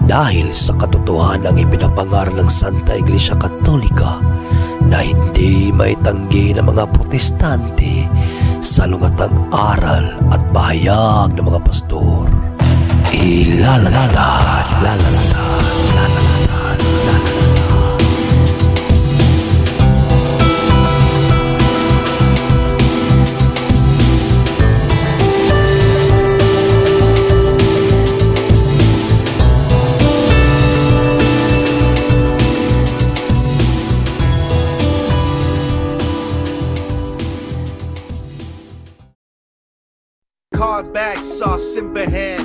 dahil sa katotohanang ipinapangaral ng Santa Iglesia Katolika na hindi maitanggi ng mga protestante sa lungatang aral at pahayag ng mga pastor. Bag sauce simbahan.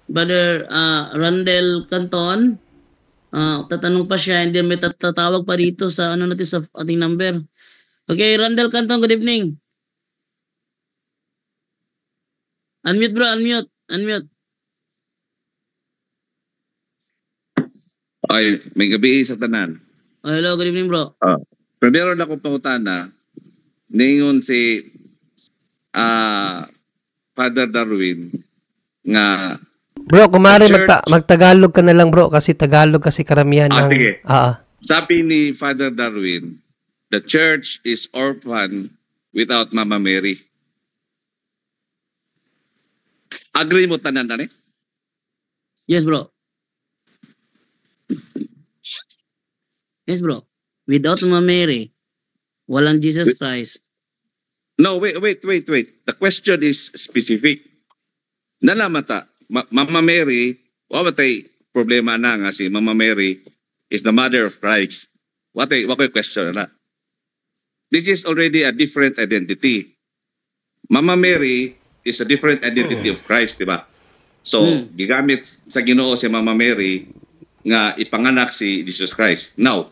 Brother Randel Canton, tatanong pa siya, hindi may tatawag pa dito sa ano natin sa ating number. Okay, Randel Canton, good evening. Unmute bro, unmute. Ay, may gabi sa tanan. Oh, hello, good evening bro. Primero na kong pangutana, ningon si Father Darwin nga bro, kumari magtagalog ka na lang bro kasi Tagalog kasi karamihan ng... Sige. Sabi ni Father Darwin, the church is orphan without Mama Mary. Agree mo tanan na Yes bro. Yes bro. Without Mama Mary, walang Jesus Christ. No, wait. The question is specific. Nalamata, Mama Mary, wamatay problema na nga si Mama Mary is the mother of Christ. Wakay question na. This is already a different identity. Mama Mary is a different identity of Christ, di ba? So, gigamit sa Ginoo si Mama Mary nga ipanganak si Jesus Christ. Now,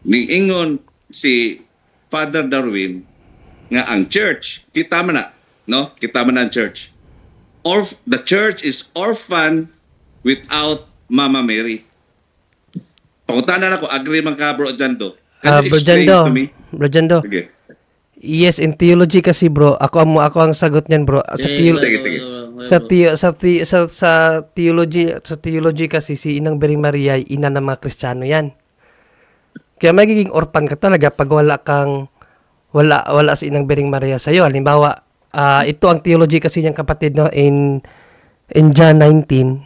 niingon si Father Darwin nga ang church, kita man na, no? Kita man ang church. The church is orphan without Mama Mary. Pangutanan ako, agree man ka bro Jando. Can you explain to me? Bro Jando. Sige. Yes, in theology kasi bro, ako ang sagot niyan bro. Sa theology kasi si Inang Biring Maria ay ina ng mga Kristiyano yan. Kaya magiging orphan ka talaga pag wala si Inang Biring Maria sa iyo. Halimbawa, ito ang theology kasi niyang kapatid no in John 19.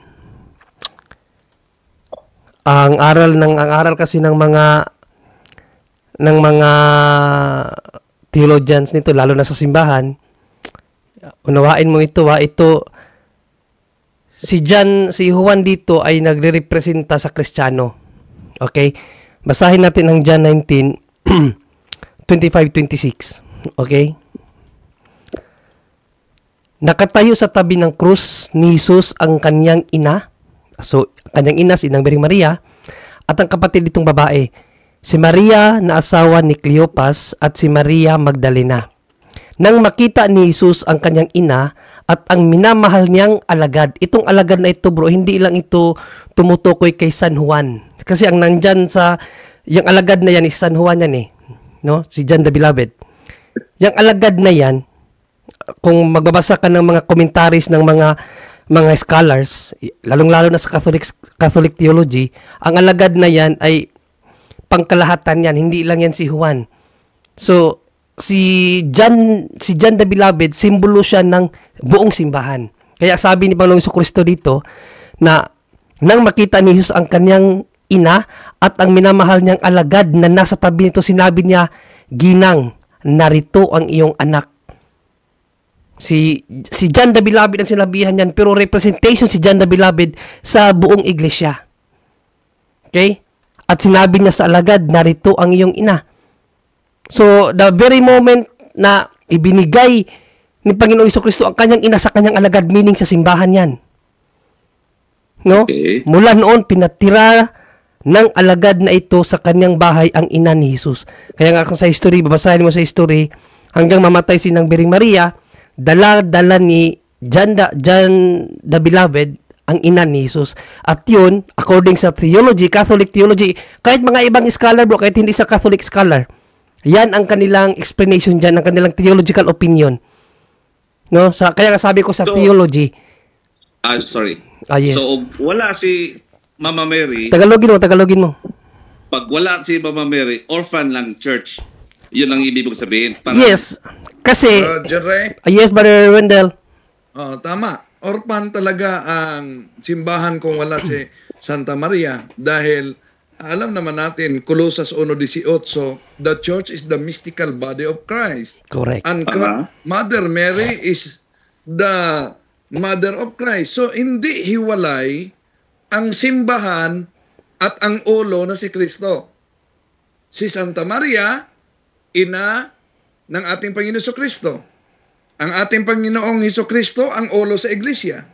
Ang aral kasi ng mga theologians nito, lalo na sa simbahan, unawain mo ito, si Juan dito ay nagre-representa sa Kristiyano. Okay? Basahin natin ang John 19, 25-26. Okay? Nakatayo sa tabi ng krus ni Jesus ang kanyang ina. So, kanyang ina, si Inang Biring Maria, at ang kapatid nitong babae, si Maria na asawa ni Cleopas at si Maria Magdalena. Nang makita ni Jesus ang kanyang ina at ang minamahal niyang alagad, itong alagad na ito bro, hindi lang ito tumutukoy kay San Juan. Kasi ang nandyan yung alagad na yan is San Juan yan no? Si John the Beloved. Yung alagad na yan, kung magbabasa ka ng mga commentaries ng mga scholars, lalong-lalo na sa Catholic theology, ang alagad na yan ay pangkalahatan yan, hindi lang yan si Juan. So, si John the Beloved, simbolo siya ng buong simbahan. Kaya sabi ni Panginoong Jesucristo dito, na nang makita ni Jesus ang kanyang ina at ang minamahal niyang alagad na nasa tabi nito, sinabi niya, Ginang, narito ang iyong anak. Si John the Beloved ang sinabihan niyan, pero representation si John the Beloved sa buong iglesia. Okay? At sinabi niya sa alagad, narito ang iyong ina. So, the very moment na ibinigay ni Panginoong Jesucristo ang kanyang ina sa kanyang alagad, meaning sa simbahan yan. No? Okay. Mula noon, pinatira ng alagad na ito sa kanyang bahay ang ina ni Jesus. Kaya nga sa history, babasahin mo sa history, hanggang mamatay si Inang Biring Maria, dala ni John the Beloved ang ina ni Jesus. At yun, according sa theology, Catholic theology, kahit mga ibang scholar bro, kahit hindi sa Catholic scholar, yan ang kanilang explanation dyan, ang kanilang theological opinion. No? Kaya nga sabi ko sa theology. Sorry. Yes. So, wala si Mama Mary. Tagalogin mo. Pag wala si Mama Mary, orphan lang church. Yun ang ibig sabihin. Yes. Kasi, Jerry? yes, Brother Wendell. Tama. Orphan talaga ang simbahan kung wala si Santa Maria dahil alam naman natin, Colosas 1:18, the church is the mystical body of Christ. Correct. And Mother Mary is the Mother of Christ. So, hindi hiwalay ang simbahan at ang ulo na si Kristo. Si Santa Maria, ina ng ating Panginoon Kristo. Ang ating Panginoong Kristo ang ulo sa iglesia.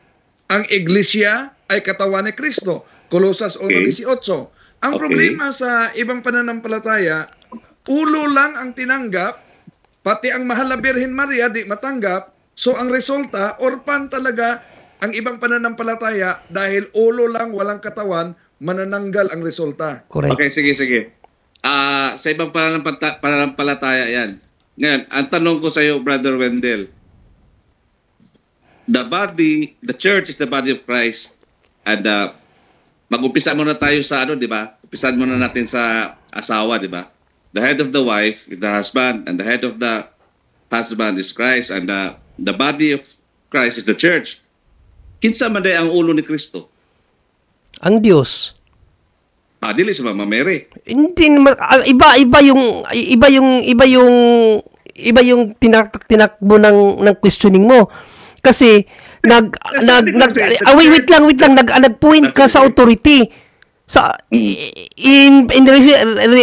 Ang iglesia ay katawan ni Kristo. Colosas 1:18. Ang problema sa ibang pananampalataya, ulo lang ang tinanggap, pati ang mahal na Birhen Maria di matanggap. So ang resulta, orphan talaga ang ibang pananampalataya dahil ulo lang, walang katawan, manananggal ang resulta. Correct. Okay, sige. Sa ibang pananampalataya yan. Ngayon, ang tanong ko sa iyo, Brother Wendell, the church is the body of Christ, and mag-umpisa muna tayo sa di ba? Umpisahan muna natin sa asawa, di ba? The head of the wife is the husband, and the head of the husband is Christ, and the body of Christ is the church. Kinsa man day ang ulo ni Kristo? Ang Diyos. Dili sa Mama Mary. Hindi iba yung tinakbo ng questioning mo. Kasi wait lang nag-point ka sa authority. Sa in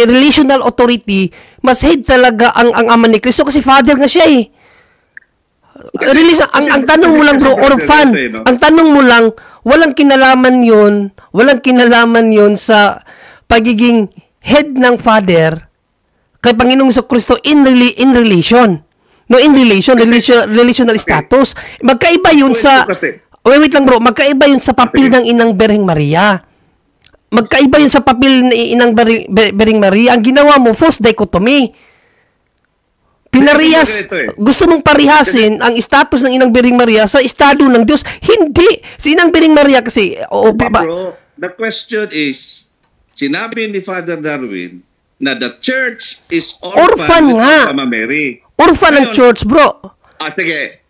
relational authority, mas head talaga ang ama ni Kristo kasi father nga siya eh. Ang tanong mo lang bro, orphan. Ang tanong mo lang, walang kinalaman yun sa pagiging head ng father kay Panginoong Kristo in relation. No, in relation, relational status. Magkaiba yun sa wait lang bro, magkaiba yun sa papel ng inang Birheng Maria. Magkaiba yun sa papel ng inang Birheng Maria. Ang ginawa mo, false dichotomy. Pinarihas, gusto mong parihasin ang status ng inang Birheng Maria sa estado ng Diyos. Hindi. Si inang Birheng Maria kasi, bro, the question is, sinabi ni Father Darwin na the church is orphan nga. Mama Mary. Orphan ang church, bro. Sige.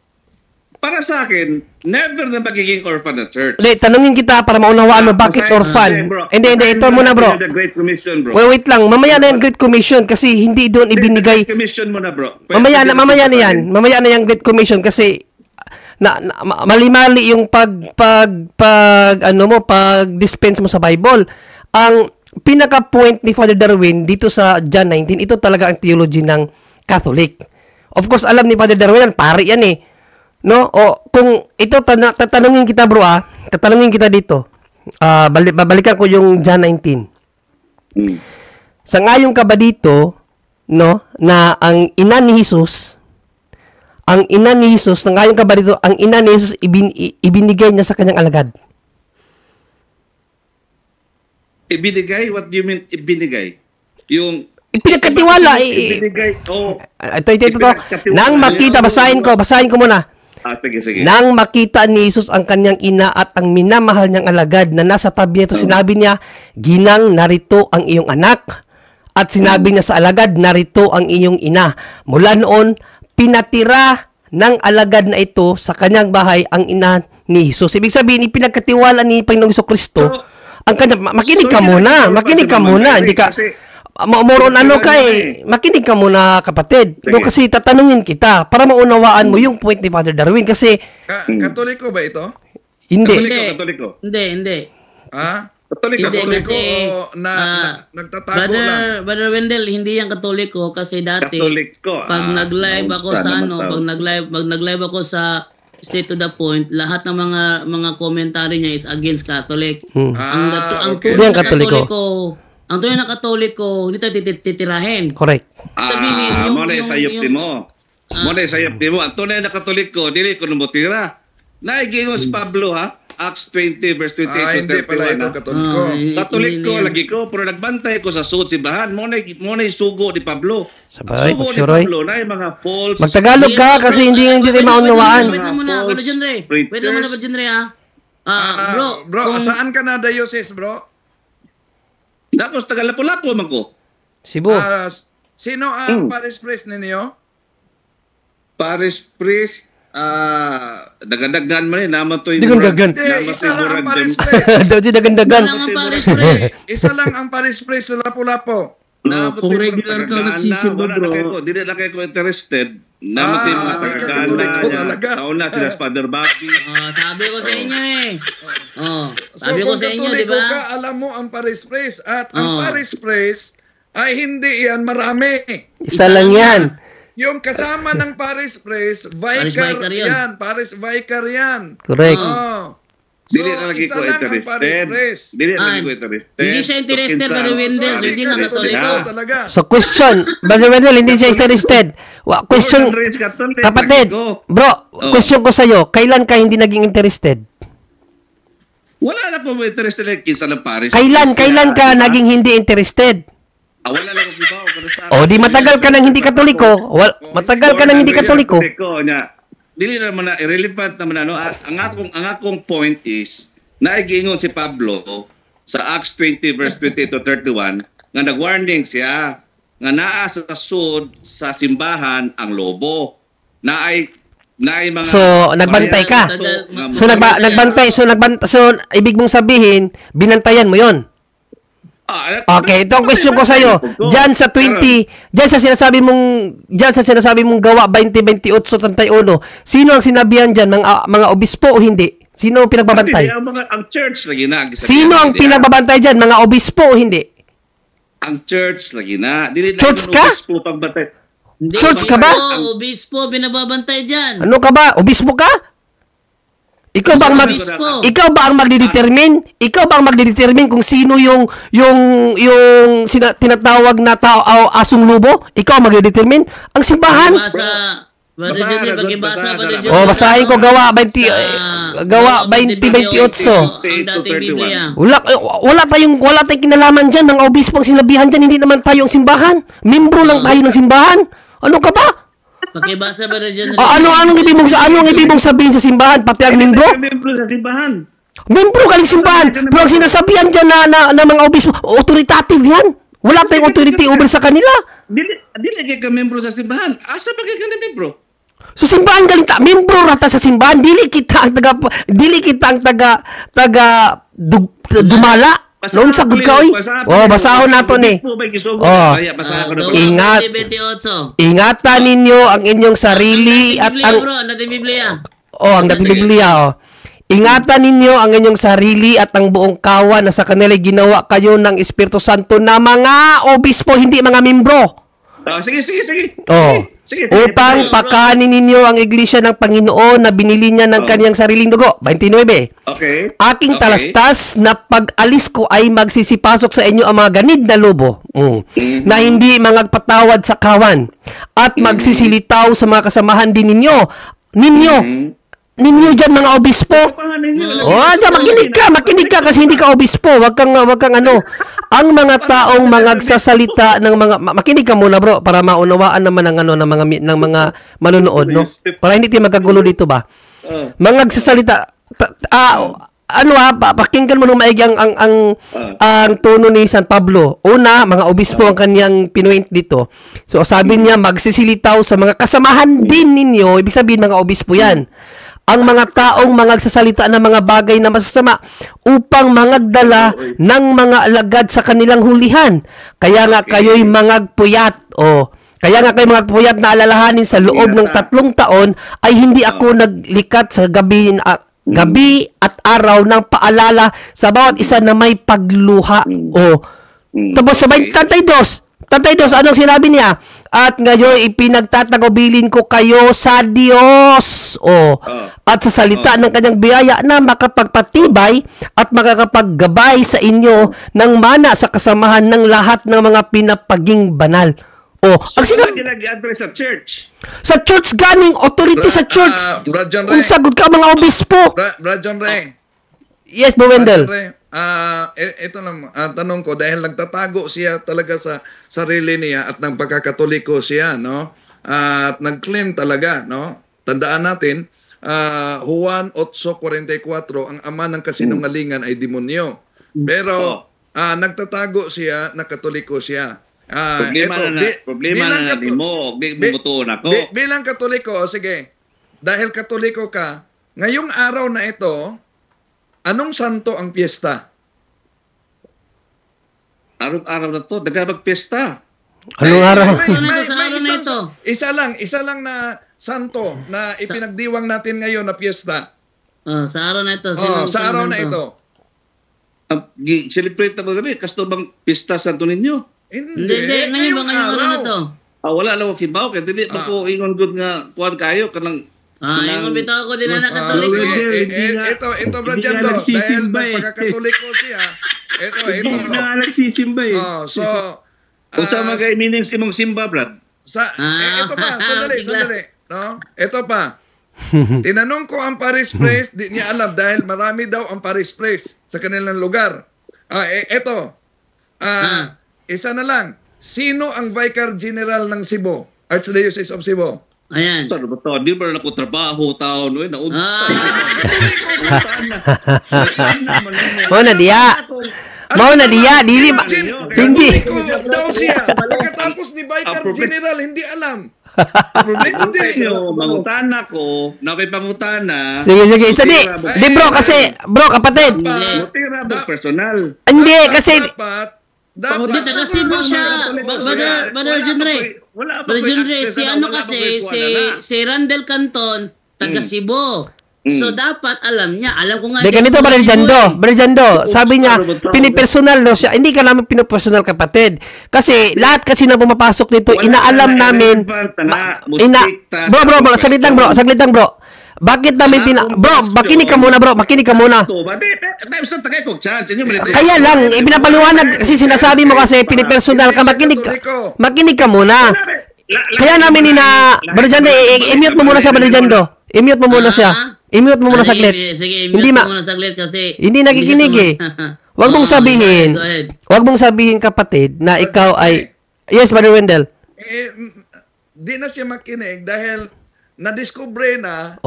Para sa akin, never na magiging orphan ang church. Hindi, tanungin kita para maunawaan mo bakit orphan. Hindi, ito muna bro. The Great Commission, bro. Wait lang, mamaya na yung Great Commission kasi hindi doon ibinigay. Great Commission muna, bro. Mamaya na yan. Mamaya na yung Great Commission kasi mali-mali yung pag-dispense mo sa Bible. Ang pinaka-point ni Father Darwin dito sa John 19, ito talaga ang theology ng Catholic. Of course, alam ni Father Darwin, pari yan eh. No? O kung ito tatanungin kita bro tatanungin kita dito. Babalikan ko yung John 19. Sangayon ka ba dito no na ang ina ni Jesus sangayon ka ba dito ang ina ni Jesus ibinigay niya sa kanyang alagad? Ibinigay? What do you mean ibinigay? Yung pinagkatiwala ibinigay. Ito. Nang makita, basahin ko muna. Sige. Nang makita ni Jesus ang kanyang ina at ang minamahal niyang alagad na nasa tabi nito, sinabi niya, "Ginang, narito ang iyong anak." At sinabi niya sa alagad, "Narito ang iyong ina." Mula noon, pinatira ng alagad na ito sa kanyang bahay ang ina ni Jesus. Ibig sabihin, ipinagkatiwala ni Panginoong Kristo ang kanyang... Makinig ka muna. Hindi ka... Moron makinig ka muna kapatid. No, kasi tatanungin kita para maunawaan mo yung point ni Father Darwin kasi Katoliko ba ito? Hindi. Katoliko. Hindi. Katoliko kasi, nagtatago lang. Brother Wendell, hindi yan Katoliko kasi dati pag nag-live ako sa pag nag-live ako sa Straight to the Point, lahat ng mga commentary niya is against Catholic. Ang tunay na Katoliko, hindi tayo titirahin. Correct. Muna sa sayop mo. Ang tunay na Katoliko, dili ko numutira. Naigingos Pablo ha. Acts 20 verse 28 to Hindi pala 31. ito Katoliko. Katoliko lagi ko pero nagbantay ko sa sud simbahan mo na sugo ni Pablo. Sabay, Sugo ni Pagsuroy. Pablo na mga false. Magtagalog ka kasi hindi tayo maunawaan. Wait lang muna, Brother John Ray. Wait lang muna, Brother John Ray, Bro, saan ka na diocese, bro? Tapos taga Lapu-Lapu man ko. Cebu. Sino ang parish priest ninyo? Parish priest dagandagan man naman to Dagandagan. Isa lang ang parish priest. Daw si dagandagan. Lang ang Paris Press. Isa lang ang parish priest sa Lapu-Lapu. Kung regular ka nagsisimba, bro. Hindi na kayo interested. Naman yung mga Katoliko talaga. Tauna sila sa Father Bobby. Sabi ko sa inyo eh. Sabi ko sa inyo, di Kung Katoliko ka, ba? alam mo ang parish priest. At ang parish priest ay hindi yan marami. Isa lang yan. Yung kasama ng parish priest, Parish vicar vicar yun. yan. Parish vicar yan. Correct. Dili na lagi isa ko lang ang parish interested. priest. Dili na lagi ko interested. Hindi siya interested, pero Wendell, So, hindi lang Katoliko. talaga. So question, Brother Wendell, hindi siya interested. Question, kapatid, bro, question ko sa'yo, kailan ka hindi naging interested? Wala na po interested like kinsa ng Paris. Kailan ka naging hindi interested? Wala lang ko ba O di matagal ka nang hindi Katoliko. Matagal ka nang hindi Katoliko. Dili naman na irrelevant naman ano. Ang akong point is naigingon si Pablo sa Acts 20 verse 20 to 31 nga nag-warning siya nga naa sa sud sa simbahan ang lobo. Naay mga So, nagbantay ka. Nagbantay. So, ibig mong sabihin, binantayan mo 'yon. Okay, ito ang question ko sa iyo. Diyan sa sinasabi mong gawa 20:28-31, sino ang sinabihan diyan, mga obispo o hindi? Sino ang pinagbabantay? Ang church lagi na. Sino ang pinagbabantay diyan, mga obispo o hindi? Ang church lagi na. Dili Church ka? Hindi, Church ka ba? Obispo, binababantay dyan. Ano ka ba? Obispo ka? Ikaw ba ang magdedetermine? Ikaw ba ang magdedetermine kung sino yung tinatawag na tao asong lubo? Ikaw ang magdedetermine? Ang simbahan? Basahin ko gawa 2028. Wala tayong kinalaman diyan ng obispo ang sinabihan diyan, hindi naman tayo ang simbahan. Membro lang tayo ng simbahan. Ano ka ba? Pakibasa ba na dyan? Anong ibig mong sabihin sa simbahan? Pati ang membro? Membro sa simbahan. Membro ka ng simbahan. Pero ang sinasabihan dyan na mga obispo, authoritative yan. Wala tayong authority over sa kanila. Dili ka membro sa simbahan. Asa ba ka na membro? Sa simbahan galing ta. Membro rata sa simbahan. Dili kita ang taga dumala. Noon sa good ka, oy. Basahon nato ni. Ingatan ninyo ang inyong sarili at ang dating Biblia. Ingatan ninyo ang inyong sarili at ang buong kawan na sa kanila ginawa kayo ng Espiritu Santo na mga obispo, hindi mga membro. Sige. Upang pakanin ninyo ang iglesia ng Panginoon na binili niya ng kaniyang sariling dugo. 29. Okay. Aking talastas na pag-alis ko ay magsisipasok sa inyo ang mga ganid na lobo na hindi mangagpatawad sa kawan at magsisilitaw sa mga kasamahan din ninyo. Ninyo dyan mga obispo. Makinig ka kasi hindi ka obispo. Wag kang ano. Ang mga taong magsasalita ng mga makinig ka muna bro para maunawaan naman ng mga manonood, no? Para hindi tayo magkagulo dito ba. Mga nagsasalita pakinggan mo nung maigi ang tono ni San Pablo. Una, mga obispo ang kanyang pinuint dito. So sabi niya magsisilitaw sa mga kasamahan din ninyo, ibig sabihin mga obispo 'yan. Ang mga taong magsasalita ng mga bagay na masasama upang mangagdala ng mga alagad sa kanilang hulihan. Kaya nga kayo'y mangagpuyat. Kaya nga kayo mangagpuyat na alalahanin sa loob ng 3 taon ay hindi ako naglikat sa gabi at araw ng paalala sa bawat isa na may pagluha. Tapos sabay Tantay dos, anong sinabi niya? At ngayon ipinagtatagubilin ko kayo sa Diyos. At sa salita ng kanyang biyaya na makapagpatibay at makakapaggabay sa inyo ng mana sa kasamahan ng lahat ng mga pinapaging banal. Ang sinabi nag-address sa church. Sa church ganing authority sa church. Kung sagot ka mga obispo. Brad John Ray. Yes, Bro Wendell. Ito lang, tanong ko, dahil nagtatago siya talaga sa sarili niya at ng pagkakatoliko siya, no? At nag-claim talaga, no? Tandaan natin, Juan 8:44, ang ama ng kasinungalingan ay demonyo. Pero nagtatago siya na katoliko siya. Problema na mo, bumutuon ako. Bilang katoliko, sige, dahil katoliko ka, ngayong araw na ito, anong santo ang piyesta? Araw-araw na to, magpiyesta. Anong araw? Isa lang na santo na ipinagdiwang natin ngayon na piyesta. Sa araw na ito. Sa araw na ito. Celebrate na mga kasto bang piyesta santo ninyo? Hindi. Ngayong araw na ito. Wala lang ako kibaw, kaya dili ako ingon good nga kuhan kayo, kanang yung bitaw ko din na nakatoliko. Ito Brajando, dahil pagkakatoliko siya, ito. Hindi na nagsisimba eh. So, kung sa mga meaning si mong simba, Brad? Ito pa, sandali. No? Ito pa. Tinanong ko ang Paris Press, di niya alam dahil marami daw ang Paris Press sa kanilang lugar. Ito. Isa na lang. Sino ang Vicar General ng Cebu? Archdiocese of Cebu? Ayan. Saan ba ito? Di ba na ko trabaho taon? Naunsa. Mau na diya. Dili ba? Hindi. Daw siya. Pagkatapos ni Vicar General, hindi alam. Problema tayo. Mangutana ko. Nakipangutana. Sige. Isa di. Di bro, kasi, bro, kapatid. Mutira ba personal? Hindi, kasi, Dapat taga Cebu siya. Brother Junre. Brother Junre, si ano kasi, si Randel Canton, taga Cebu. So dapat alam niya. Alam ko nga. Di ganito, Brother Jando. Sabi niya, pinipersonal no siya. Hindi ka namin pinipersonal, kapatid. Kasi lahat kasi na pumapasok dito, inaalam namin. Bro, saglit lang bro. Bakit namin bro, makinig ka muna. Kaya lang, pinapaliwanag kasi sinasabi mo kasi pinipersonal ka, makinig ka muna. Kaya namin Brother Jando, i-mute mo muna siya, Brother Jando. I-mute mo muna siya. I-mute mo muna saglit. Sige, i-mute mo muna saglit kasi hindi nakikinig eh. Huwag mong sabihin, kapatid, na ikaw ay... Yes, Brother Wendell. Di na siya makinig dahil na-discover na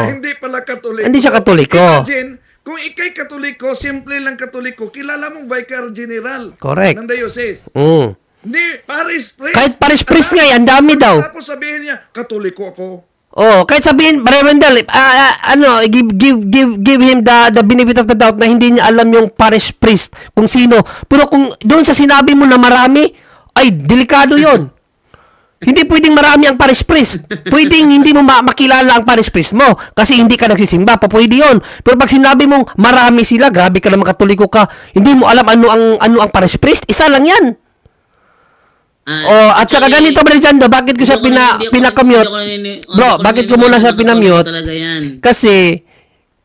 hindi pala katoliko. Hindi siya katoliko. Imagine, kung ikay katoliko, simple lang katoliko, kilala mong Vicar General. Correct. Ng diocese. Hindi, Paris Priest. Kahit Paris Priest nga, ang dami daw. Tapos sabihin niya, katoliko ako. Kahit sabihin, Brother Wendell, give him the benefit of the doubt na hindi niya alam yung Parish Priest, kung sino. Pero kung doon sa sinabi mo na marami, ay, delikado yon. Hindi pwedeng marami ang Parish Priest. Pwedeng hindi mo makilala ang Parish Priest mo kasi hindi ka nagsisimba. Pwede yun. Pero pag sinabi mong marami sila, grabe ka naman, katoliko ka, hindi mo alam ano ang Parish Priest, isa lang yan. At saka ganito, Brother Jando, bakit ko siya pinakamute? Bro, bakit ko muna siya pinamute? Kasi,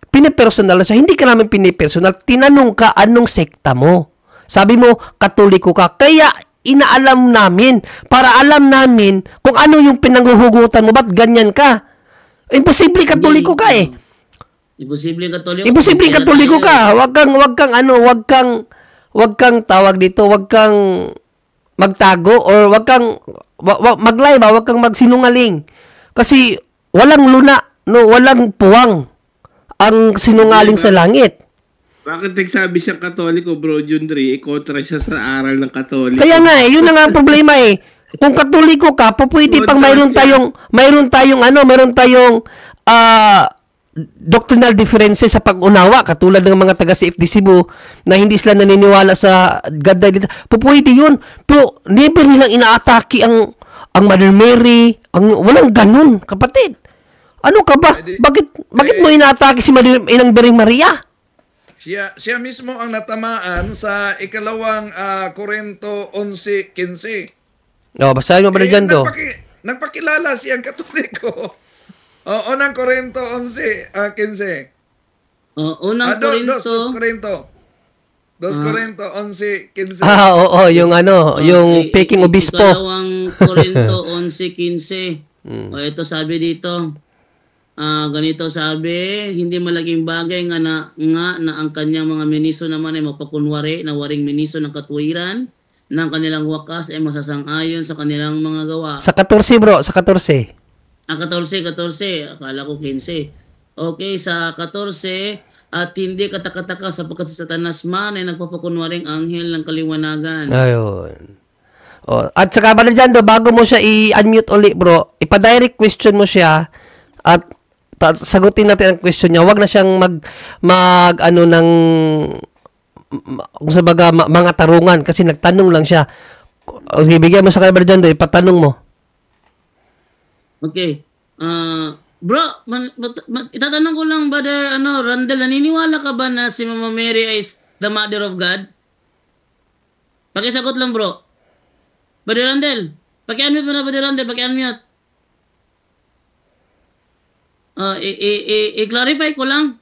pinipersonal na siya. Hindi ka namin pinipersonal. Tinanong ka, anong sekta mo? Sabi mo, katoliko ka. Kaya, inaalam namin. Para alam namin kung ano yung pinanghuhugutan mo. Ba't ganyan ka? Imposible katoliko ka eh. Imposible katoliko ka. Wag kang tawag dito, wag kang magtago or wag kang wag kang magsinungaling. Kasi walang luna, walang puwang ang sinungaling sa langit. Bakit nagsabi siyang Katoliko, Bro Jundri? Kontra siya sa aral ng Katoliko. Kaya nga yun na nga ang problema eh. Kung Katoliko ka, pwede pang mayroon tayong doctrinal differences sa pag-unawa, katulad ng mga taga CFD Cebu na hindi sila naniniwala sa God dito. Pwede yun. Pero never nilang inaatake ang Mother Mary. Walang ganun, kapatid. Ano ka ba? Bakit mo inaatake si Inang Bering Maria? Siya mismo ang natamaan sa ikalawang Korinto 11:15. Basahin mo ba dyan do? Nagpakilala siyang Katoliko. Unang Korinto 11:15. Unang Korinto. 2 Korinto 11:15. Yung yung peking obispo. Ikalawang Korinto 11:15. Ito sabi dito. ganito sabi, hindi malaking bagay nga na ang kanyang mga ministro naman ay magpakunwari na waring ministro ng katuwiran ng kanilang wakas ay masasang-ayon sa kanilang mga gawa. Sa 14 bro, sa 14. 14. Akala ko 15. Okay, sa 14, at hindi katakataka sapagkat si Satanas man ay nagpapakunwaring anghel ng kaliwanagan. Ayun. At saka ba dyan, bago mo siya i-unmute uli bro, ipa-direct question mo siya at sagutin natin ang question niya. Huwag na siyang ano ng kung sabaga mga tarungan kasi nagtanong lang siya. Sige, bigyan mo sa kanya dyan, ipatanong mo. Okay. Bro, itatanong ko lang, Brother Randel, naniniwala ka ba na si Mama Mary is the Mother of God? Pakisagot lang, bro. Brother Randel, paki-unmute mo na, Brother Randel, paki-unmute. I-clarify ko lang.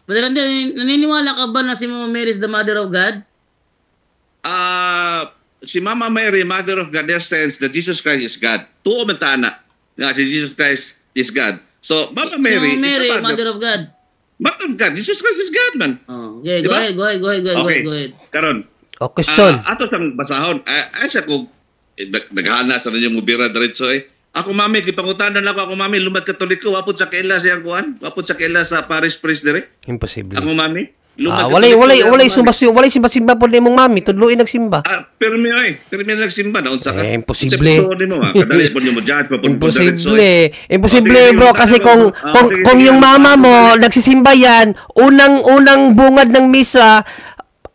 Brother Randel, naniniwala ka ba na si Mama Mary is the Mother of God? Si Mama Mary, Mother of God, in the sense that Jesus Christ is God. Tuo matana nga si Jesus Christ is God. So, Mama Mary, Mother of God. Mother of God. Jesus Christ is God, man. Okay, diba? Go ahead. Karon. Question. Ato sang basahon. Ay sa ko naghana sa ninyo mubira diretso Ako mami gipangutanan ako mami lumad Katoliko wapod sa kaila siyang kuan. Wapod sa kaila sa parish priest dire. Imposible. Ako mami. Walay simba po nimong mami, tudluin nagsimba. Permi nagsimba na unsa ka? Imposible. Kadali po mo judge Imposible bro kasi kung yung mama mo nagsisimba yan, unang bungad ng misa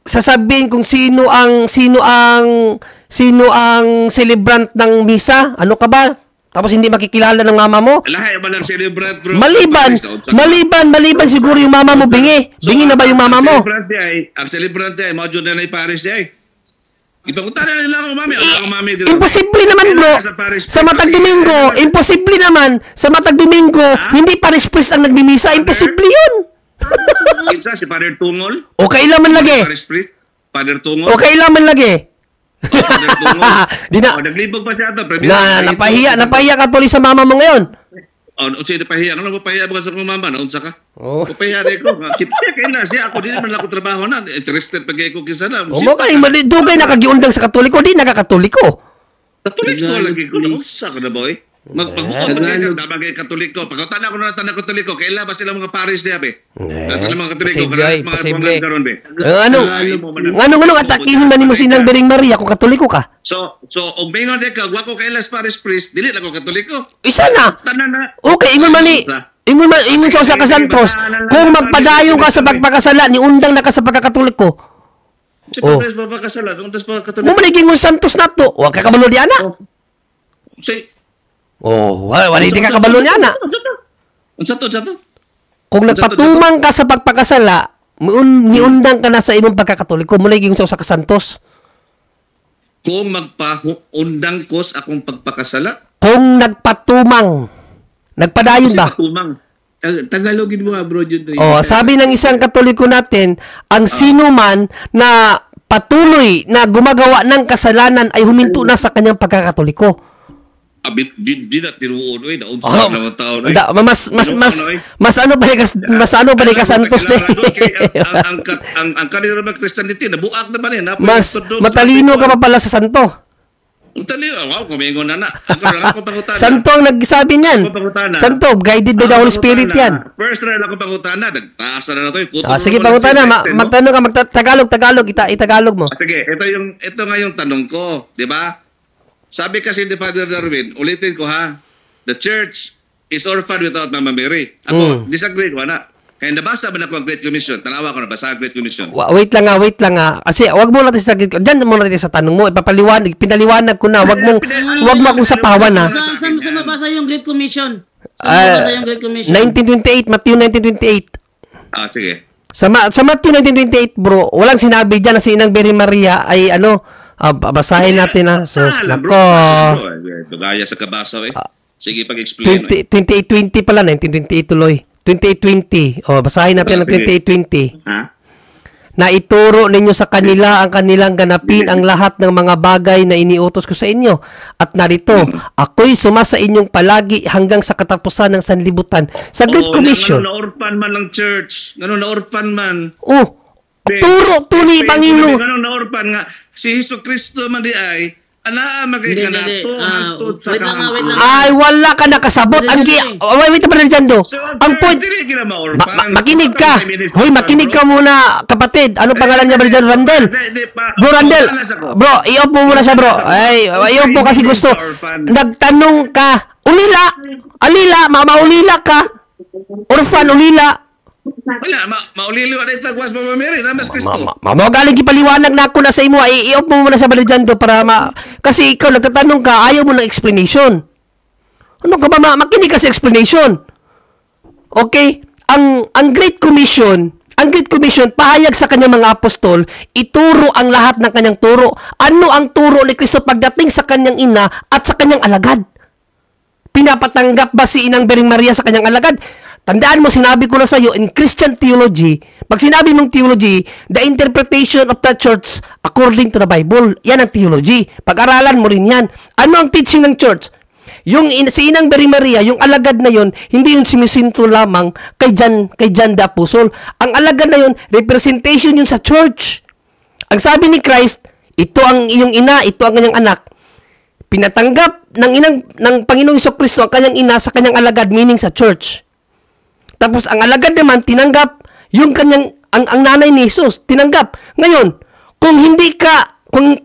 sasabihin kung sino ang celebrant ng misa. Ano ka ba? Tapos hindi makikilala ng mama mo. Lahay ba ng celebrant bro? Maliban siguro yung mama mo bingi. Bingi na ba yung mama mo? Ang celebrant ay mao jud na Paris ay. Ipangutana nila ako mami, imposible naman bro. Sa matag Domingo, imposible naman. Sa matag Domingo, hindi Paris priest ang nagmimisa. Imposible 'yun. Kinsa si Father Tungol? Okay lang man lagi. Paris priest, Father Tungol. Okay lang man lagi. Di na. Naglibog pa siya ito. Napahiya ka tuloy sa mama mo ngayon. Sige, napahiya. Ano napahiya ba sa mama? Naunsa ka? Napahiya na ko. Kaya na siya. Ako din naman ako trabaho na. Interested pag ako kisa na. Dugay nakagiundang sa Katoliko. Di nakakatoliko. Katoliko lagi ko. Naunsa ka na boy? Magpagbukas pa kayo na bagay Katoliko. Pagkatana ko na Katoliko, kailan ba sila mga paris niya, be? Mga Katoliko, posible. Anong atakihin ba ni mo sinang Bering Maria kung Katoliko ka? So, og mingon de ka, wako kailas paris priest, dili na ko Katoliko. Isa na. Tanan na. Okay, ingon sa usa ka santos, kung magpadayon ka sa pagpakasala, ni undang na ka sa pagkakatoliko. Si paris ba pagkasala, undas pa Katoliko. Mo maniging santos nato. Wa ka kabalo di ana. Wala hindi ka kabalo niya na. Unsa to? Kung nagpatumang ka sa pagpakasala, niundang ka na sa imong pagkakatoliko, mula yung sa kasantos. Kung magpaundang ko sa akong pagpakasala? Kung nagpatumang. Nagpadayon ba? Tagalogin mo bro Jun. Sabi ng isang Katoliko natin, ang sino man na patuloy na gumagawa ng kasalanan ay huminto na sa kanyang pagkakatoliko. Di na tinuon naunsa na mga tao mas ano ba ni kasantos ni ang kanila mga Christianity nabuak na ba ni mas matalino ka pa pala sa santo. Matalino kumingon na ako pangutana santo ang nagsabi niyan. Santo guided by the Holy Spirit yan. First na ako pangutana nagtaas na to sige pangutana magtanong ka Tagalog itagalog mo. Sige ito nga yung tanong ko di ba? Sabi kasi ni Father Darwin, ulitin ko ha, the church is orphaned without Mama Mary. Ako, disagree ko na. Kaya nabasa ba na ko ang Great Commission? Tanawa ko na basa ang Great Commission. Wait lang nga. Kasi wag mo natin sa diyan mo natin sa tanong mo, pinaliwanag ko na. Wag mo akong sapawan ha. Saan mabasa yung Great Commission? 1928, Matthew 1928. Sige. Sa Matthew 1928, bro, walang sinabi diyan na si Inang Mary Maria ay basahin natin ha. Nako. Dugaya sa kabasa Sige, pag-explain. 2820 pala, 1928 tuloy. 2820. Basahin natin ang 2820. na ituro ninyo sa kanila ang kanilang ganapin ang lahat ng mga bagay na iniutos ko sa inyo. At narito, ako'y sumasa inyong palagi hanggang sa katapusan ng sanlibutan. Sa Great Commission. Na-orphan man ng church. Na-orphan man. Turo ni Panginoon. Na-orphan nga. Si Hesus Kristo man di ay, magay ka na to, hantod sa kahapon. Ay, wala ka nakasabot. Wait pa rin dyan do. Ang point, makinig ka. Hoy, makinig ka muna, kapatid. Ano pangalan niya ba dyan? Randel. Bro, Randel. Bro, i-off mo muna siya, bro. Ay, i-off mo kasi gusto. Nagtanong ka. Alila, maulila ka. Orphan, ulila. Wala, mauliliwa na itagwas Mama Mary, namas Kristo. Galing ipaliwanag na ako na sa imo, i-off mo muna sa balijan do para kasi ikaw nagtatanong ka, ayaw mo ng explanation. Ano ka ba, makinig ka sa explanation. Okay? Ang Great Commission, pahayag sa kanyang mga apostol, ituro ang lahat ng kanyang turo. Ano ang turo ni Kristo pagdating sa kanyang ina at sa kanyang alagad? Pinapatanggap ba si Inang Bering Maria sa kanyang alagad? Tandaan mo, sinabi ko na sa iyo, in Christian theology, pag sinabi mong theology, the interpretation of the church according to the Bible, yan ang theology. Pag-aralan mo rin yan. Ano ang teaching ng church? Si Inang Bering Maria, yung alagad na yon, hindi yung simisinto lamang kay John the Apostle. Ang alagad na yon, representation yun sa church. Ang sabi ni Christ, ito ang iyong ina, ito ang kanyang anak. Pinatanggap ng Panginoong Jesucristo ang kanyang ina sa kanyang alagad, meaning sa church. Tapos ang alagad naman tinanggap yung kanyang ang nanay ni Jesus tinanggap. Ngayon, kung hindi ka kung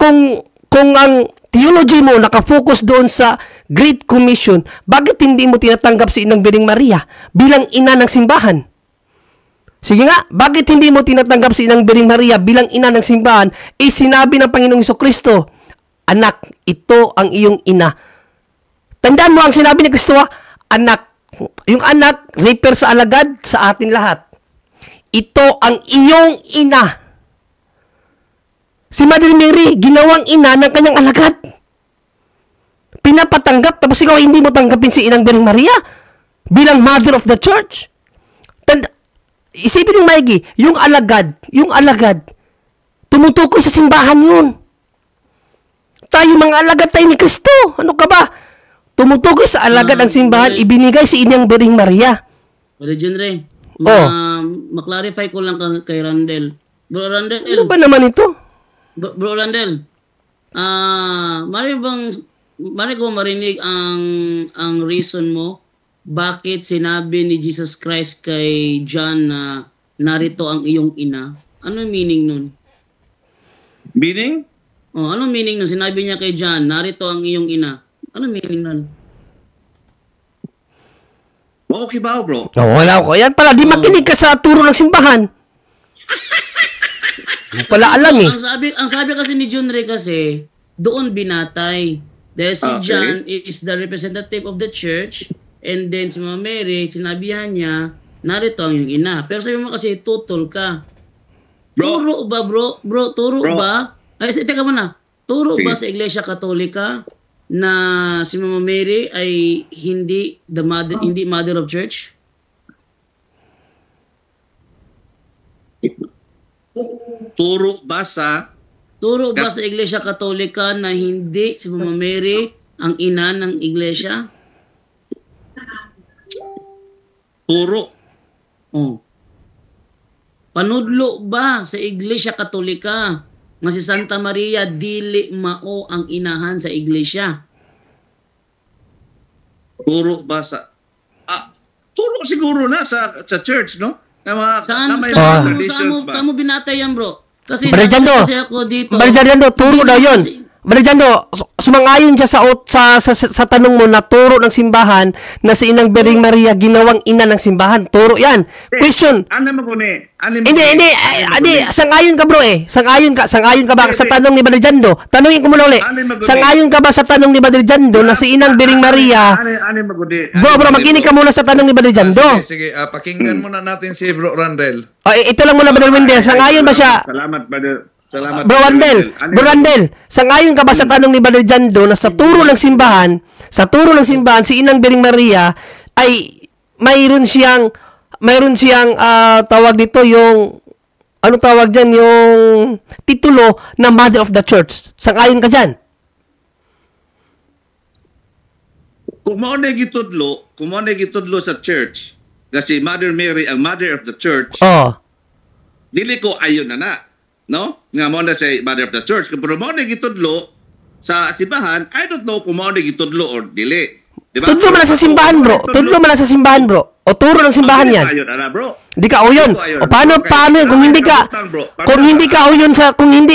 ang theology mo nakafocus doon sa Great Commission, bakit hindi mo tinatanggap si Inang Bering Maria bilang ina ng simbahan? Sige nga, bakit hindi mo tinatanggap si Inang Bering Maria bilang ina ng simbahan? Sinabi ng Panginoong Jesucristo, anak, ito ang iyong ina. Tandaan mo ang sinabi ni Kristo, anak. Yung anak, refer sa alagad sa atin lahat. Ito ang iyong ina. Si Mother Mary, ginawang ina ng kanyang alagad. Pinapatanggap, tapos ikaw hindi mo tanggapin si Inang Bering Maria bilang Mother of the Church. Isipin yung maigi, yung alagad, tumutukoy sa simbahan yun. Tayo mga alagad tayo ni Kristo. Ano ka ba? Tumutukoy sa alagad ang simbahan, ibinigay si Inang Bering Maria. Brother John Ray, maklarify ko lang kay Randel. Bro Randel. Ano ba naman ito? Bro Randel, mari ko marinig ang reason mo bakit sinabi ni Jesus Christ kay John na narito ang iyong ina. Ano meaning nun? Meaning? Ano meaning nun? Sinabi niya kay John, narito ang iyong ina. Ano meaning nun? Okay ba, bro? Wala ko. Yan pala, di makinig ka sa turo ng simbahan. Hindi pala alam eh. Ang sabi kasi ni John Ray kasi, doon binatay. Dahil si John is the representative of the church, and then si Mama Mary, sinabihan niya, narito ang iyong ina. Pero sabi mo kasi, tutol ka. Turo ba, bro? Turo ba? Ay, teka muna. Turo ba sa Iglesia Katolika na si Mama Mary ay hindi mother of church? Turo ba sa Iglesia Katolika na hindi si Mama Mary ang ina ng iglesia? Turo. Panudlo ba sa Iglesia Katolika nga si Santa Maria dili mao ang inahan sa iglesia? Turo ba sa turo siguro na sa church, no? Saan mo binatay yan, bro? Kasi ako dito. Barijando, turo daw yun. Barijando, sumangayon siya sa tanong mo na turo ng simbahan na si Inang Bering Maria ginawang ina ng simbahan. Turo yan. Question. Hindi, sangayon ka bro eh. Sangayon ka ba sa tanong ni Barijando? Tanungin ko muna ulit. Sangayon ka ba sa tanong ni Barijando na si Inang Bering Maria? Bro, makinig ka muna sa tanong ni Barijando. Sige, pakinggan muna natin si Bro Randel. Ito lang muna, Brother Wendell. Sangayon ba siya? Salamat, brother. Salamat. Bro Randel, sangayon ka ba sa tanong ni Brother Jando na sa turo ng simbahan, si Inang Bering Maria ay mayroon siyang tawag dito yung ano tawag dyan, yung titulo na Mother of the Church. Sang-ayon ka dyan? Kung mao na gitudlo sa church, kasi Mother Mary ang Mother of the Church, dili ko ayon na. No? Nga mo na say Mother of the Church. Pero mo na gitudlo sa simbahan, I don't know kung mo na gitudlo or dili. Diba? Tudlo man sa simbahan, bro. Tudlo man sa simbahan, bro. O turo ng simbahan yan. Hindi ka uyon. O paano kung hindi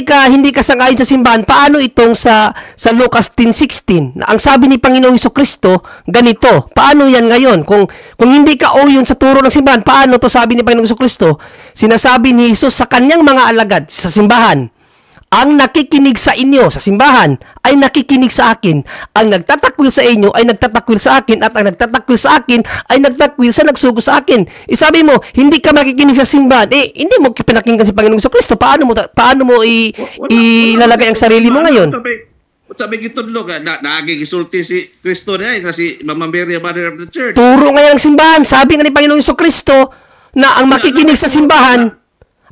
ka sangayon sa simbahan, paano itong sa Lucas 10:16? Ang sabi ni Panginoong Jesucristo ganito. Paano yan ngayon? Kung hindi ka uyon sa turo ng simbahan, paano to sabi ni Panginoong Jesucristo? Sinasabi ni Jesus sa kanyang mga alagad sa simbahan, ang nakikinig sa inyo sa simbahan ay nakikinig sa akin. Ang nagtatakwil sa inyo ay nagtatakwil sa akin, at ang nagtatakwil sa akin ay nagtakwil sa nagsugo sa akin. Isabi mo, hindi ka makikinig sa simbahan. Hindi mo pinakinggan si Panginoong Jesucristo. Paano mo ilalagay ang sarili mo ngayon? Sabi gitudlo ka, nagigisulti si Kristo na kasi Mama Mary, Mother of the Church. Turo ngayon ang simbahan. Sabi nga ni Panginoong Jesucristo na ang makikinig sa simbahan,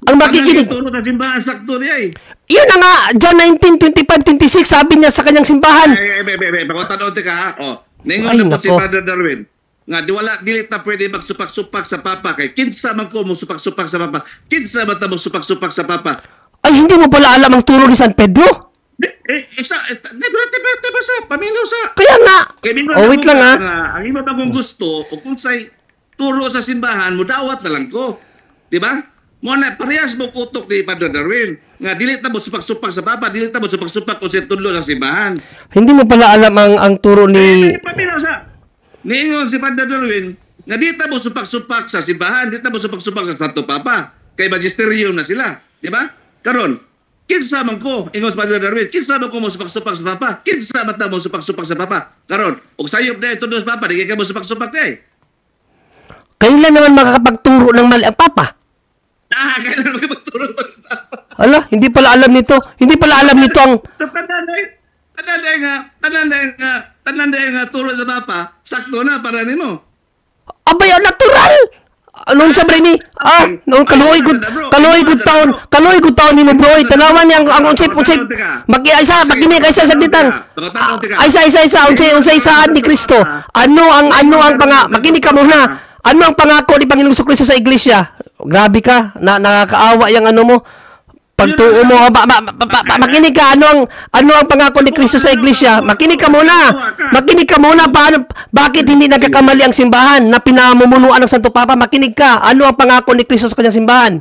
ang makikinig. Turo sa simbahan, sakto niya Yun na nga, John 19:25-26, sabi niya sa kanyang simbahan. Pagkatanood ka ha. Ningon na po si Father Darwin. Nga, dilit na pwede magsupak-supak sa Papa. Kay kinsa man ko mo supak-supak sa Papa. Kinsa man mo supak-supak sa Papa. Ay, hindi mo pala alam ang turo ni San Pedro? Diba sa pamilyo sa... Kaya nga. Wait lang ha. Ang iba pa kong gusto, o kung sa'y turo sa simbahan, mudawat na lang ko. Diba? Muna, parehas mo utok ni Padre Darwin. Nga, dilit na mo supak-supak sa Papa, dilit na mo supak-supak kung siya tudlo sa simbahan. Hindi mo pala alam ang turo ni... Niingon si Padre Darwin, nga dilit na mo supak-supak sa simbahan, dilit na mo supak-supak sa Santo Papa. Kay magisterium na sila. Di ba? Karon, kinsa man ko, ingon si Padre Darwin, kinsa man ko mo supak-supak sa Papa, kinsa man mo supak-supak sa Papa. Karon, og sayop na ito sa Papa, di ka mo supak-supak na Kailan naman makakapagturo ng mali ang Papa? Kailan magpagturo ng Papa? Ala, hindi pala alam nito. Hindi pala alam nito ang... Sa tanan nga turo sa Papa, sakto na para nimo. Abay, natural! Anong sabi ni? Noong kaluoy good taon ni mo, bro. Tanawan niya ang unsay. Makinig kaysa sa ditan. Isa, unsay saan ni Kristo. Ano ang makinig ka muna. Ano ang pangako ni Panginoong Jesucristo sa iglesia? Grabe ka, nakakaawa yung ano mo. Pagtuo mo, makinig ka, ano ang pangako ni Kristo sa iglesia? Makinig ka muna. Bakit hindi nagkakamali ang simbahan na pinamumunuan ng Santo Papa? Makinig ka, ano ang pangako ni Kristo sa kanyang simbahan?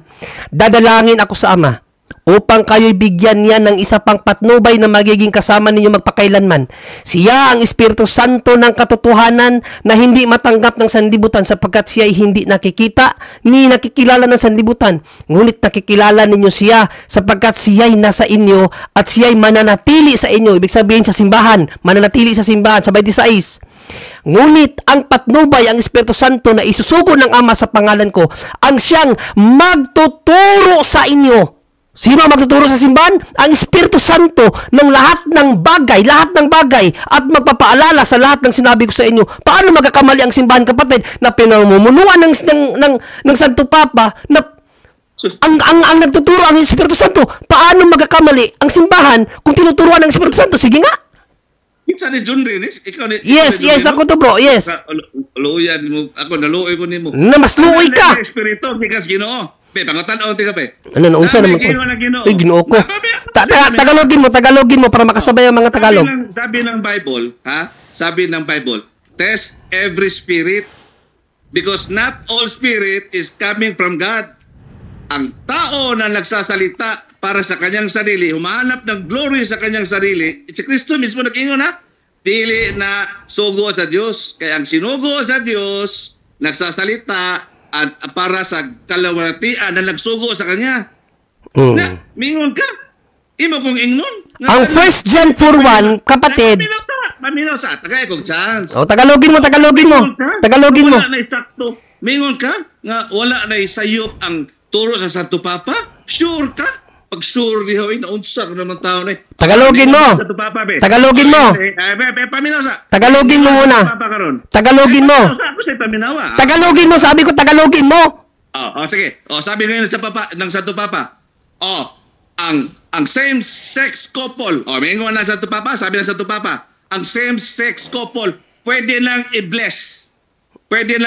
Dadalangin ako sa Ama upang kayo'y bigyan niya ng isa pang patnubay na magiging kasama ninyo magpakailanman. Siya ang Espiritu Santo ng katotohanan na hindi matanggap ng sanlibutan sapagkat siya ay hindi nakikita ni nakikilala ng sanlibutan. Ngunit nakikilala ninyo siya sapagkat siya ay nasa inyo at siya ay mananatili sa inyo. Ibig sabihin sa simbahan, mananatili sa simbahan. Sa 26. Ngunit ang patnubay, ang Espiritu Santo na isusugo ng Ama sa pangalan ko, ang siyang magtuturo sa inyo. Sino ang magtuturo sa simbahan? Ang Espiritu Santo ng lahat ng bagay at magpapaalala sa lahat ng sinabi ko sa inyo. Paano magkakamali ang simbahan, kapatid, na pinamumunuan ng Santo Papa na ang nagtuturo ang Espiritu Santo? Paano magkakamali ang simbahan kung tinuturuan ng Espiritu Santo? Sige nga. Isa ni John rin, ikaw ni... Yes, ako to, bro, yes. Luoyan mo, ako naluoy ko nimo. Na mas luoy ka. Espiritu, bikas Ginoo. Pangutanaw ti ka pe. Ano unsa naman ko? Ginoo ko. Tagalogin mo para makasabay ang mga Tagalog. Sabi ng Bible, test every spirit because not all spirit is coming from God. Ang tao na nagsasalita para sa kanyang sarili, humahanap ng glory sa kanyang sarili, si Kristo mismo nag-ingon dili na sugo sa Dios. Kaya ang sinugo sa Dios, nagsasalita at para sa kalawatian na nagsugo sa kanya. Na, mingon ka. Imo kong ingnon. Ang 1 John 4:1, kapatid. Paminaw sa tagay kong chance. Tagalogin mo. Wala na isakto. Mingon ka nga wala na isayop ang turo sa Santo Papa? Sure ka? Pag sure ni Hoy, naunsa ko naman tao na Tagalogin mo. Tagalogin mo. Tagalogin mo muna. Tagalogin mo. Tagalogin mo. Sabi ko tagalogin mo. Sige. Sabi ngayon ng Santo Papa. Ang same-sex couple. May ingon ng Santo Papa, sabi ng Santo Papa, ang same-sex couple, pwede lang i-bless. Hindi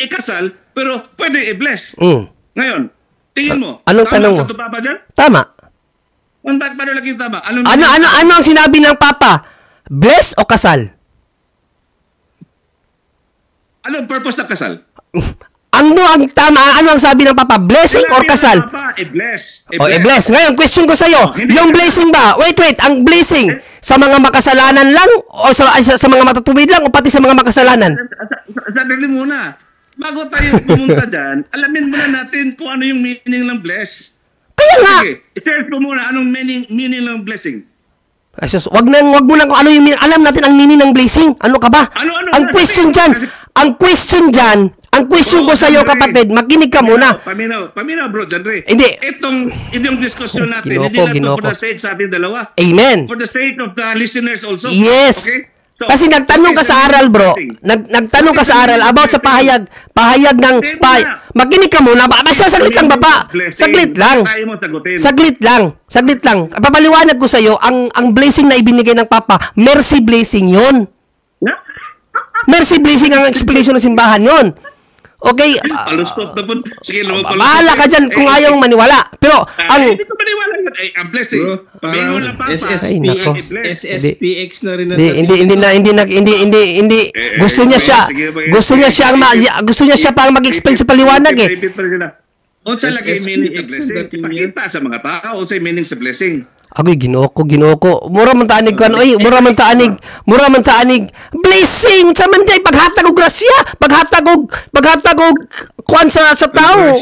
ikasal, pero pwede i-bless. Ngayon, tingin mo, anong tanong mo? Santo Papa dyan? Tama. Paano lagi tama? Ano ang sinabi ng Papa? Bless o kasal? Ano ang purpose ng kasal? Ano ang tama? Ano ang sabi ng Papa? Blessing or kasal? Papa, i-bless. I-bless. Ngayon, question ko sa'yo, yung blessing ba? Wait, ang blessing sa mga makasalanan lang o sa mga matutuwid lang o pati sa mga makasalanan? Sandali muna. Bago tayo pumunta dyan, alamin muna natin kung ano yung meaning ng bless. Kaya nga. Sige, i-search mo muna anong meaning ng blessing. Asus, wag mo lang kung ano yung meaning. Alam natin ang meaning ng blessing. Ano ka ba? Ang question ko sa iyo, kapatid, makinig ka muna. Paminaw, bro, Jandre. Hindi. Itong diskusyon natin, hindi lang for the sake sa ating dalawa. Amen. For the sake of the listeners also. Yes. Okay? So, kasi nagtanong ka sa aral, bro. Nagtanong ka sa aral about sa pahayag ng makinig ka muna. Basta saglit lang, Papa. Saglit lang. Papaliwanag ko sa iyo ang blessing na ibinigay ng Papa, mercy blessing 'yon. Mercy blessing ang explanation ng simbahan 'yon. Okay. Bahala ka dyan kung ayaw mong maniwala. Pero hindi ko maniwala. Ang blessing. SSPX na rin. Hindi. Gusto niya siya pang mag-explain sa paliwanag eh. Unsa lagi meaning sa blessing? Pakita sa mga tao unsa meaning sa blessing. Agoy ginoo ko. Mura man taanig blessing sa man day paghatag og grasya, paghatag og kuan sa tao.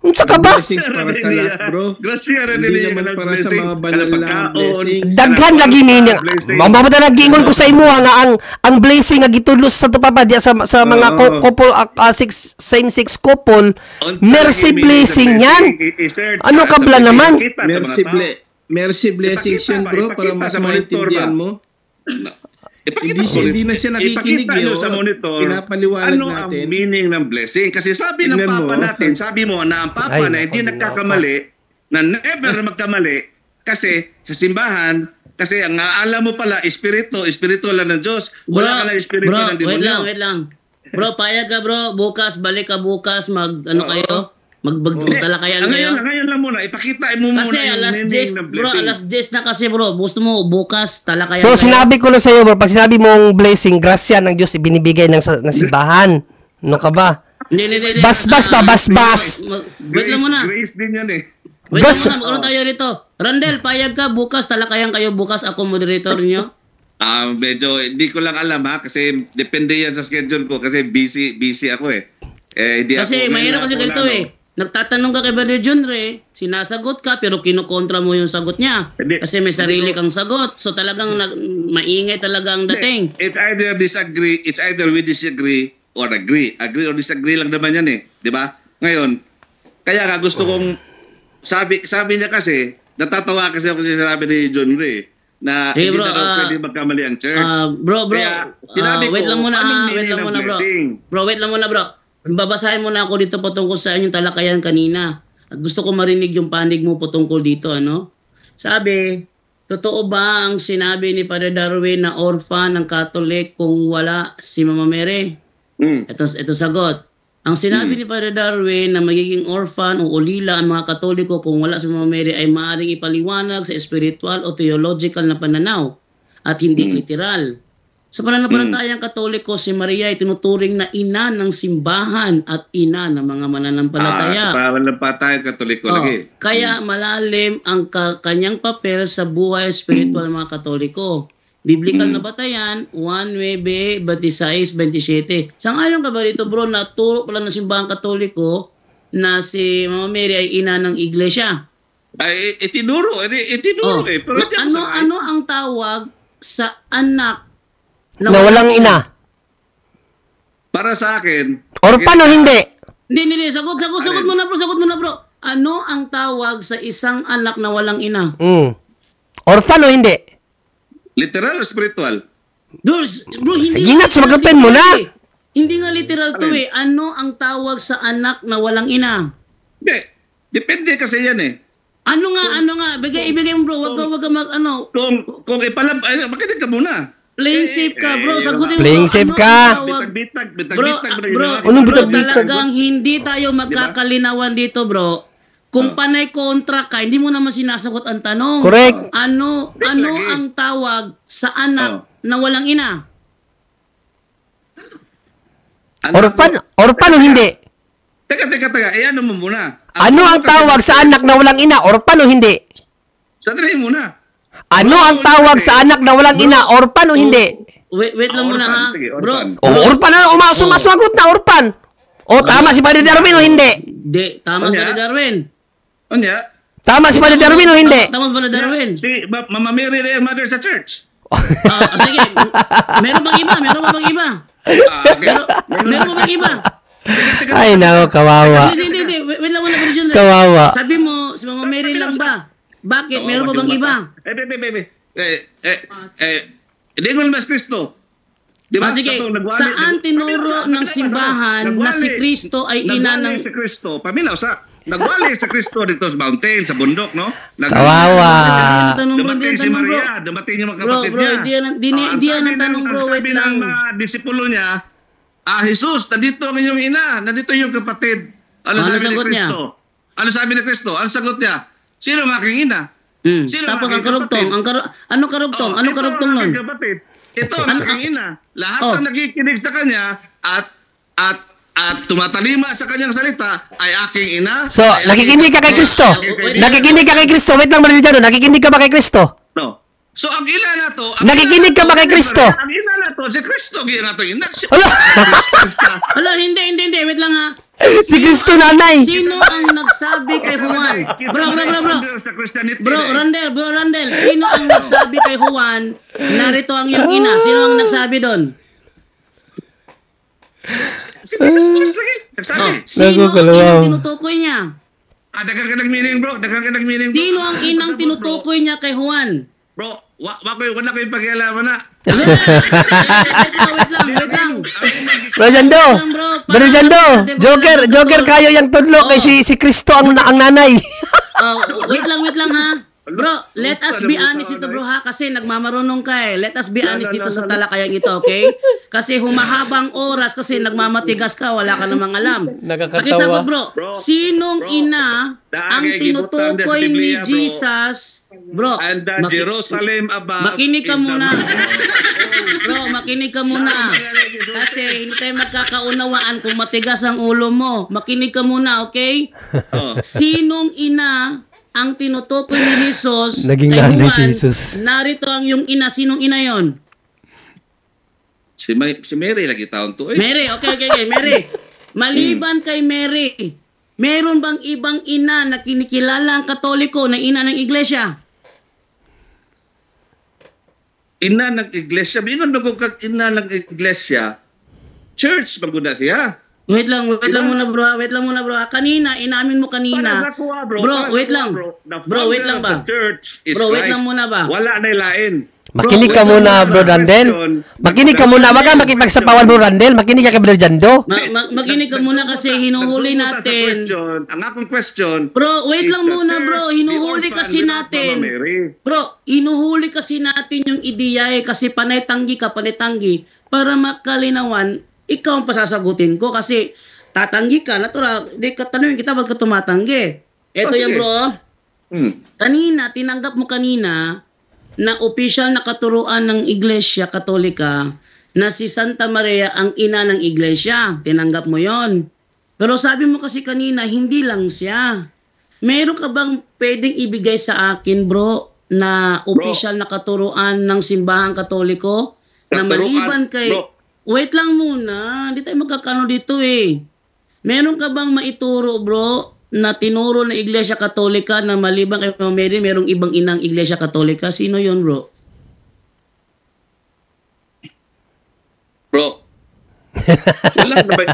Unsa ka ba? Blessings para sa lahat, bro. Grasya ra Hindi naman para sa mga banal na blessings. Daghan lagi meaning. Mamamata nagingon ko sa imo nga ang blessing nga gitudlo sa Santo Papa diya sa mga couple same-sex couple, mercy blessing yan. Ano ka bla naman? Mercy blessings yun, bro, para mas maintindihan mo. Hindi na siya nakikinig yun. Sa monitor, pinapaliwanag natin. Ang meaning ng blessing? Kasi sabi ng Papa natin, sabi mo na ang Papa na hindi nagkakamali, na never magkamali, kasi sa simbahan, kasi ang alam mo pala, espiritual lang ng Diyos. Wala ka lang espiritu ng demonyo. Wait lang. Bro, payag ka bro. Balik ka bukas. Kayo? Magtalakayan kayo. Ngayon lang muna. Ipakita mo muna yung meaning ng blessing. Bro, alas 10 na kasi bro. Gusto mo bukas talakayan bro, kayo. sinabi ko na sa'yo bro. Pag sinabi mong blessing, grasya ng Diyos ibinibigay ng simbahan. Ano ka ba? Hindi. Basbas. Wait lang muna. Grace din yan eh. Wait lang muna. Magkaroon tayo rito. Randel, payag ka. Bukas talakayan kayo. Bukas ako moderator niyo. Medyo hindi ko lang alam kasi depende yan sa schedule ko kasi busy ako eh. Kasi mahirap kasi ganito eh. Nagtatanong ka kay Brother John Ray, sinasagot ka pero kinukontra mo yung sagot niya. Kasi may sarili kang sagot. So talagang maingay talaga ang dating. It's either we disagree or agree. Agree or disagree lang naman yan eh. Di ba? Ngayon, kaya nga gusto kong sabi niya kasi, natatawa kasi ako sa sabi ni John Ray na hindi na daw pwede magkamali ang church. Bro, wait lang muna bro. Babasahin mo na ako dito patungkol sa inyong talakayan kanina. At gusto ko marinig yung panig mo patungkol dito, ano? Sabi, totoo ba ang sinabi ni Father Darwin na orphan ng Catholic kung wala si Mama Mary? Ito sagot. Ang sinabi ni Father Darwin na magiging orphan o ulila ang mga Katoliko kung wala si Mama Mary ay maaaring ipaliwanag sa spiritual o theological na pananaw at hindi literal. Sa pananampalatayang Katoliko, si Maria ay tinuturing na ina ng simbahan at ina ng mga mananampalataya. Sa pananampalatayang Katoliko lagi. Kaya malalim ang kanyang papel sa buhay spiritual ng mga Katoliko. Biblical na batayan, 1:26-27. Sangayon ka ba rito bro, naturo pala ng simbahan Katoliko na si Mama Mary ay ina ng iglesia? Ay, itinuro eh. Pero ano ang tawag sa anak na walang ina? Para sa akin, orphan o hindi? Hindi. Sagot mo na bro. Ano ang tawag sa isang anak na walang ina? Orphan o hindi? Literal o spiritual? Bro, hindi. Sige na, sumagutin mo na. Hindi nga literal to eh. Ano ang tawag sa anak na walang ina? Hindi. Depende kasi yan eh. Ano nga? Ibigay mo bro. Wag ka mag-ano. Kung makinig ka muna. Playing safe ka bro. Sagutin mo. Playing safe ka. Bitag. Bro, Anong bitag-bitag? talagang hindi tayo magkakalinawan dito bro. Kung panay kontra ka, hindi mo naman sinasagot ang tanong. Correct. Ano ang tawag sa anak na walang ina? Orpan o hindi? Teka. Ano mo muna? Ano ang tawag sa anak na walang ina? Orpan o hindi? Sandali muna. Ano ang tawag sa anak na walang ina? Orpan o hindi? Wait lang muna ha. Sige, Bro. Orpan na, sumasagot na, orpan. O, tama si Padre Darwin o hindi? Hindi, tama si Padre Darwin. Ano ya? Tama si Padre Darwin o hindi? Tama si Padre Darwin. Si Mama Mary na yung mother sa church. Sige, meron bang iba? Okay. Meron bang iba? Ay, nako, kawawa. Hindi. Wait lang muna, Padre John. Kawawa. Sabi mo, si Mama Mary lang ba? Bakit? Meron pa bang iba? Hindi mo naman Kristo. Diba? Sige, saan tinuro ng simbahan na si Kristo ay ina ng... Nagwali si Kristo. Paminaw sa... Nagwali si Kristo dito sa mountain, sa bundok, no? Kawawa. Dumating si Maria, dumating yung mga kapatid niya. Hindi yan ang tanong bro, wait lang. Sabi ng mga disipulo niya, Jesus, nandito ang inyong ina, nandito yung kapatid. Ano sabi ni Kristo? Ano sabi ni Kristo? Ano sagot niya? Sino ang aking ina? Tapos ang karugtong, ano karugtong? Ano karugtong nun? Ito ang aking ina. Lahat ng nakikinig sa kanya at tumatalima sa kanyang salita ay aking ina. So, nakikinig ka kay Kristo? Nakikinig ka kay Kristo? Wait lang, Maria Jano, nakikinig ka ba kay Kristo? No. So, ang ina na to... Nakikinig ka ba kay Kristo? Ang ina na to, si Kristo, gina to ina. Hala, hindi. Wait lang ha. Si Kristo nanay. Sino ang nagsabi kay Juan? Bro, Randel. Sino ang nagsabi kay Juan, narito ang iyong ina? Sino ang nagsabi doon? Si Jesus Christ lagi. Nagsabi. Sino ang inang tinutukoy niya? Dagang ka nag-meaning, bro. Sino ang inang tinutukoy niya kay Juan? Bro, wala ko yung pakialaman na. Wait lang. Maria Jando, Joker kayo yung tudlo kay si Kristo ang nanay. Wait lang ha. Bro, let us be honest ito bro ha, kasi nagmamarunong ka eh. Let us be honest dito sa talakayang ito, okay? Kasi humahabang oras kasi nagmamatigas ka, wala ka namang alam. Pakisagot bro, sinong ina ang tinutukoy ni Jesus? Bro, and Jerusalem above. makinig ka muna. Bro, makinig ka muna. Kasi hindi tayo magkakaunawaan kung matigas ang ulo mo. Makinig ka muna, okay? Sinong ina ang tinutukoy ni Jesus naging nanay si Jesus? Narito ang yung ina. Sinong ina yon? Si Mary lagi taon to. Mary, okay. Mary. Maliban kay Mary, meron bang ibang ina na kinikilala ang Katoliko na ina ng iglesia? Ina ng iglesia. Bingon na kung ina ng iglesia, church maguna siya. Wait lang muna bro. Kanina, inamin mo kanina. Bro, wait lang. Bro, wait lang ba? Bro, wait lang muna ba? Wala na ilain. Makinig ka muna, Bro Randel. Makinig ka muna. Wag kang makipagsapawan, Bro Randel. Makinig ka kay Bro Jando. Makinig ka muna kasi hinuhuli natin. Ang akong question. Bro, wait lang muna, bro. Hinuhuli kasi natin. Bro, hinuhuli kasi natin yung ideya eh. Kasi panay tanggi para makalinawan, ikaw ang pasasagutin ko kasi tatanggi ka. Natural, di ka tanungin kita wag ka tumatanggi. Ito yan, bro. Kanina, tinanggap mo kanina na official na katuruan ng Iglesia Katolika na si Santa Maria ang ina ng Iglesia. Tinanggap mo yon. Pero sabi mo kasi kanina, hindi lang siya. Meron ka bang pwedeng ibigay sa akin, bro, na official na katuruan ng Simbahang Katoliko? Na maliban kay... Wait lang muna. Hindi tayo magkakano dito eh. Meron ka bang maituro, bro, na tinuro ng Iglesia Katolika na maliban kay Mary, merong ibang inang Iglesia Katolika? Sino yon, bro? Bro. Wala na ba?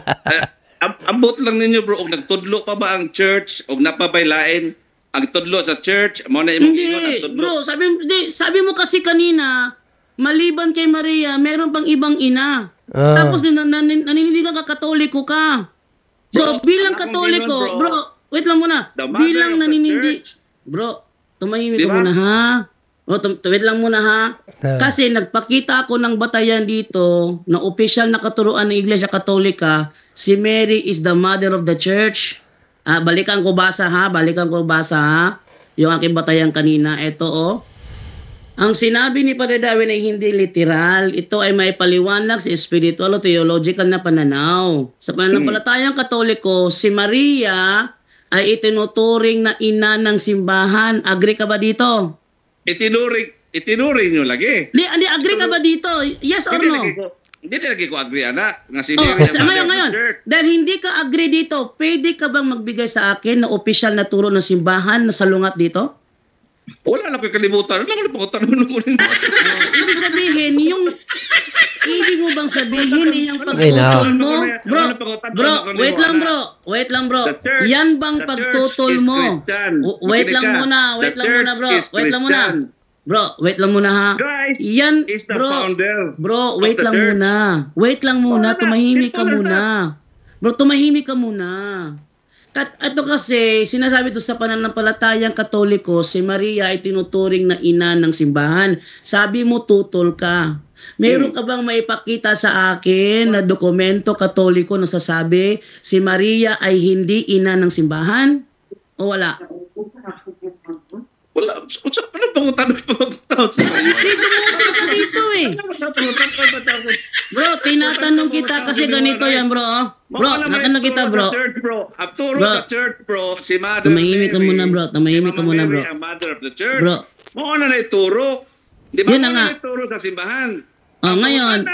Ambot lang ninyo, bro. Og nagtudlo pa ba ang church? Og napabaylain ang tudlo sa church? Mo na imong ingon ang tudlo. Bro, sabi mo kasi kanina, maliban kay Maria, meron pang ibang ina. Tapos naninindigan ka, Katoliko ka. So, bilang Katoliko, bro, wait lang muna. Bilang naninindig... Bro, tumahimik ka muna, ha? Bro, wait lang muna, ha? Kasi nagpakita ako ng batayan dito na opisyal na katuruan ng Iglesia Katolika, si Mary is the mother of the church. Balikan ko basa, ha? Yung aking batayan kanina. Ito, Ang sinabi ni Padre Darwin ay hindi literal. Ito ay may paliwanag sa spiritual o theological na pananaw. Sa pananampalatayang Katoliko, si Maria ay itinuturing na ina ng simbahan. Agree ka ba dito? Itinuring nyo lagi. Hindi, agree ka ba dito? Yes or no? Hindi talaga ko agree, anak. Nga si ngayon. Dahil hindi ka agree dito, pwede ka bang magbigay sa akin na opisyal na turo ng simbahan na salungat dito? Wala lang ko kalimutan. Wala ko tanong ko. Ibig sabihin, ibig mo bang sabihin yung pagtutol mo? Wait lang bro. Yan bang pagtutol mo? Wait lang muna, bro. Wait lang muna, ha. Christ yan, is the founder. Bro, wait lang muna. Tumahimik ka muna. Bro, tumahimik ka muna. Ito kasi, sinasabi ito sa pananampalatayang Katoliko, si Maria ay tinuturing na ina ng simbahan. Sabi mo, tutol ka. Meron ka bang maipakita sa akin na dokumento Katoliko na sasabi, si Maria ay hindi ina ng simbahan? O wala? Wala. Ano bang tanong Kasi dumutol ka dito eh. Bro, tinatanong kita kasi ganito yan, bro. Bro, natanong kita, bro. Turo sa church, bro. Si Mother Tumahimik ka muna, bro. Mary, ang mother of the church. Bro. Mo na ituro. Di ba yun na ituro sa simbahan? Ngayon,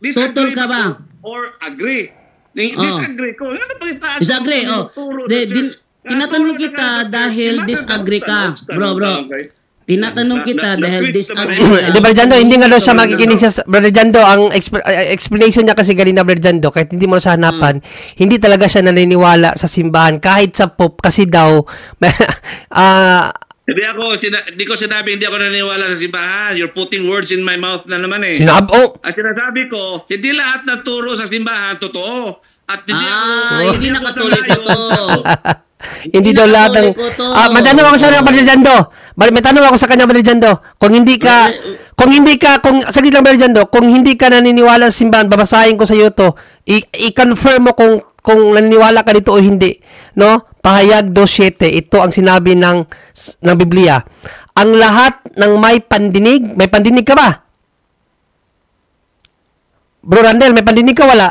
tutol ka ba? Or agree. Disagree ko. Disagree, tinatanong kita dahil disagree ka. Bro. Tinatanong kita dahil disagree ka. Di ba, Jando, hindi nga daw siya magiginig sa Brother Jando. Ang explanation niya kasi galing na Brother Jando, kahit hindi mo siya hanapan, hindi talaga siya naniniwala sa simbahan. Kahit sa Pope, kasi daw, hindi ko sinabi hindi ako naniniwala sa simbahan. You're putting words in my mouth na naman eh. Sinasabi ko, hindi lahat na turo sa simbahan totoo. At hindi na Katoliko to. Hindi daw lahat ng... matanong ako sa kanya, Brother Jando. May tanong ako sa kanya, Brother Jando. Kung hindi ka, saglit lang, Brother Jando, kung hindi ka naniniwala sa simbahan, babasahin ko sa iyo to. I-confirm mo kung naniniwala ka dito o hindi. No? Pahayag 2:7. Ito ang sinabi ng Biblia. Ang lahat ng may pandinig ka ba? Bro Randel, may pandinig ka wala?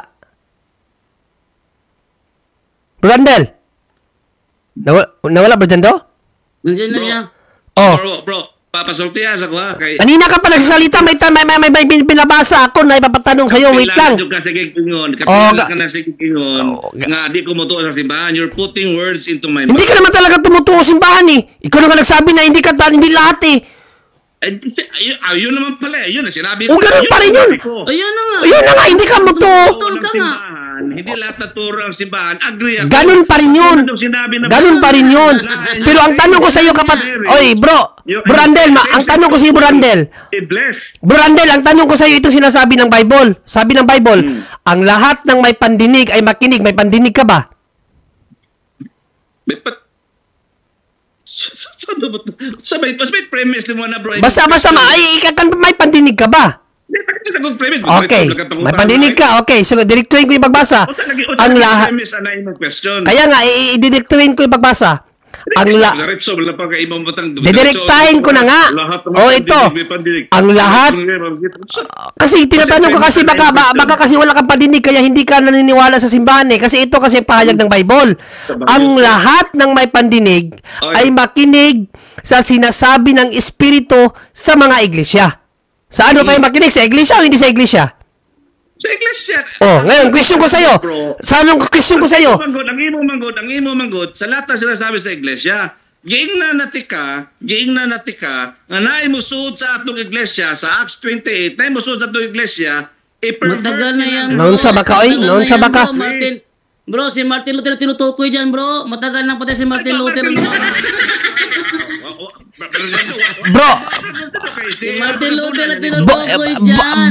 Bro Randel? Nawala ba dyan do? Nandiyan na niya. Bro, papasultihan sa kwa. Kanina ka pa nagsasalita, may binabasa ako na ipapatanong sa'yo, wait lang. Kapilas ka na sa kingon, nga di ko mutuo sa simbahan, you're putting words into my mouth. Hindi ka naman talaga tumutuo sa simbahan eh. Ikaw na nga nagsabi na hindi lahat eh. Ayun naman pala, yun na sinabi ko. Ganun pa rin yun. Ayun na nga, hindi ka mutuo. Tutol ka nga. Hindi lahat na turo ang simbahan. Agree ako. Ganun pa rin yun. Pero ang tanong ko sa iyo bro Randel, ang tanong ko sa iyo, Bro Randel, ang tanong ko sa iyo, ito sinasabi ng Bible. Sabi ng Bible, ang lahat ng may pandinig ay makinig. May pandinig ka ba? May premise mo na, bro. Basta may pandinig ka ba? Okay, may pandinig ka. Okay, so direktuhin ko yung pagbasa. Ang lahat. Kaya nga, i-direktuhin ko yung pagbasa. Didirektahin ko na nga. Ito. Ang lahat. Kasi tinatanong ko kasi baka kasi wala kang pandinig kaya hindi ka naniniwala sa simbahan eh. Kasi ito kasi pahayag ng Bible. Ang lahat ng may pandinig ay makinig sa sinasabi ng Espiritu sa mga iglesia. Sa ano kayo makinig? Sa iglesia o hindi sa iglesia? Sa iglesia. Ngayon, question ko sa'yo. Question ko sa'yo. Ang imo manggod, sa lahat na sinasabi sa iglesia, giing na natika, nga naimusuod sa atong iglesia, sa Acts 28, naimusuod sa atong iglesia, matagal na yan, bro. Noon sa baka. Bro, si Martin Luther tinutukoy dyan, bro. Matagal na pati si Martin Luther. Si Martin Luther at tinutukoy dyan.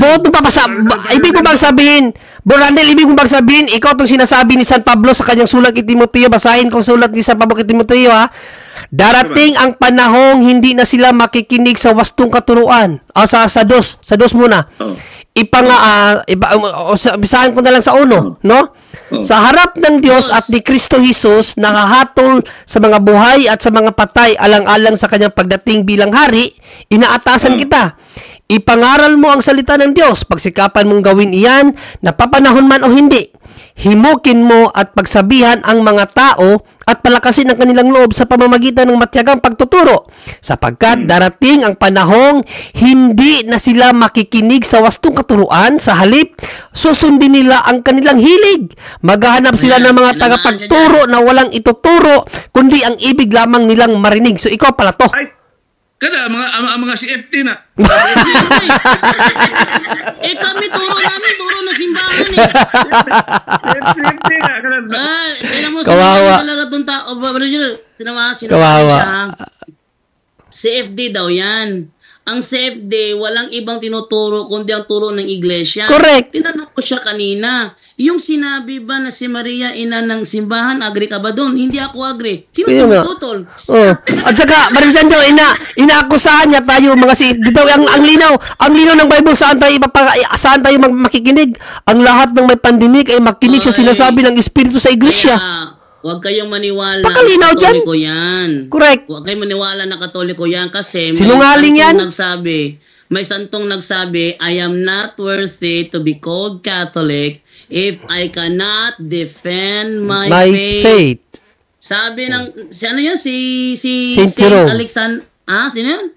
Ibig mo bang sabihin, Randel, ibig mo bang sabihin, ikaw itong sinasabi ni San Pablo sa kanyang sulat kay Timoteo, basahin kong sulat ni San Pablo kay Timoteo, ha? Darating ang panahong hindi na sila makikinig sa wastong katuruan. Sa dos muna. Bisahan ko na lang sa uno, no? Sa harap ng Diyos at ni Kristo Jesus, nakahatol sa mga buhay at sa mga patay alang-alang sa kanyang pagdating bilang hari, inaatasan kita. Ipangaral mo ang salita ng Diyos, pagsikapan mong gawin iyan, napapanahon man o hindi. Himukin mo at pagsabihan ang mga tao at palakasin ang kanilang loob sa pamamagitan ng matyagang pagtuturo, sapagkat darating ang panahong hindi na sila makikinig sa wastong katuruan, sa halip susundin nila ang kanilang hilig. Maghahanap sila ng mga tagapagturo na walang ituturo kundi ang ibig lamang nilang marinig. So ikaw pala to. Kada mga CFT na. Kami turo na simbahan CFT na. Kawawa. Kawawa. CFD daw yan. Ang CFD, walang ibang tinuturo kundi ang turo ng iglesia. Correct. Tinanong ko siya kanina, yung sinabi ba na si Maria ina ng simbahan, agree ka ba doon? Hindi ako agree. Sino tutol? At saka, Marijando, inaakusahan niya tayo mga CFD daw. Ang linaw ng Bible, saan tayo makikinig? Ang lahat ng may pandinig ay makinig sa sinasabi ng Espiritu sa iglesia. Huwag kayong maniwala na Katoliko yan. Correct. Huwag kayong maniwala na Katoliko yan kasi sinungaling yan. May santong nagsabi, I am not worthy to be called Catholic if I cannot defend my faith. Sabi ng, si Saint Alexander, sino yun?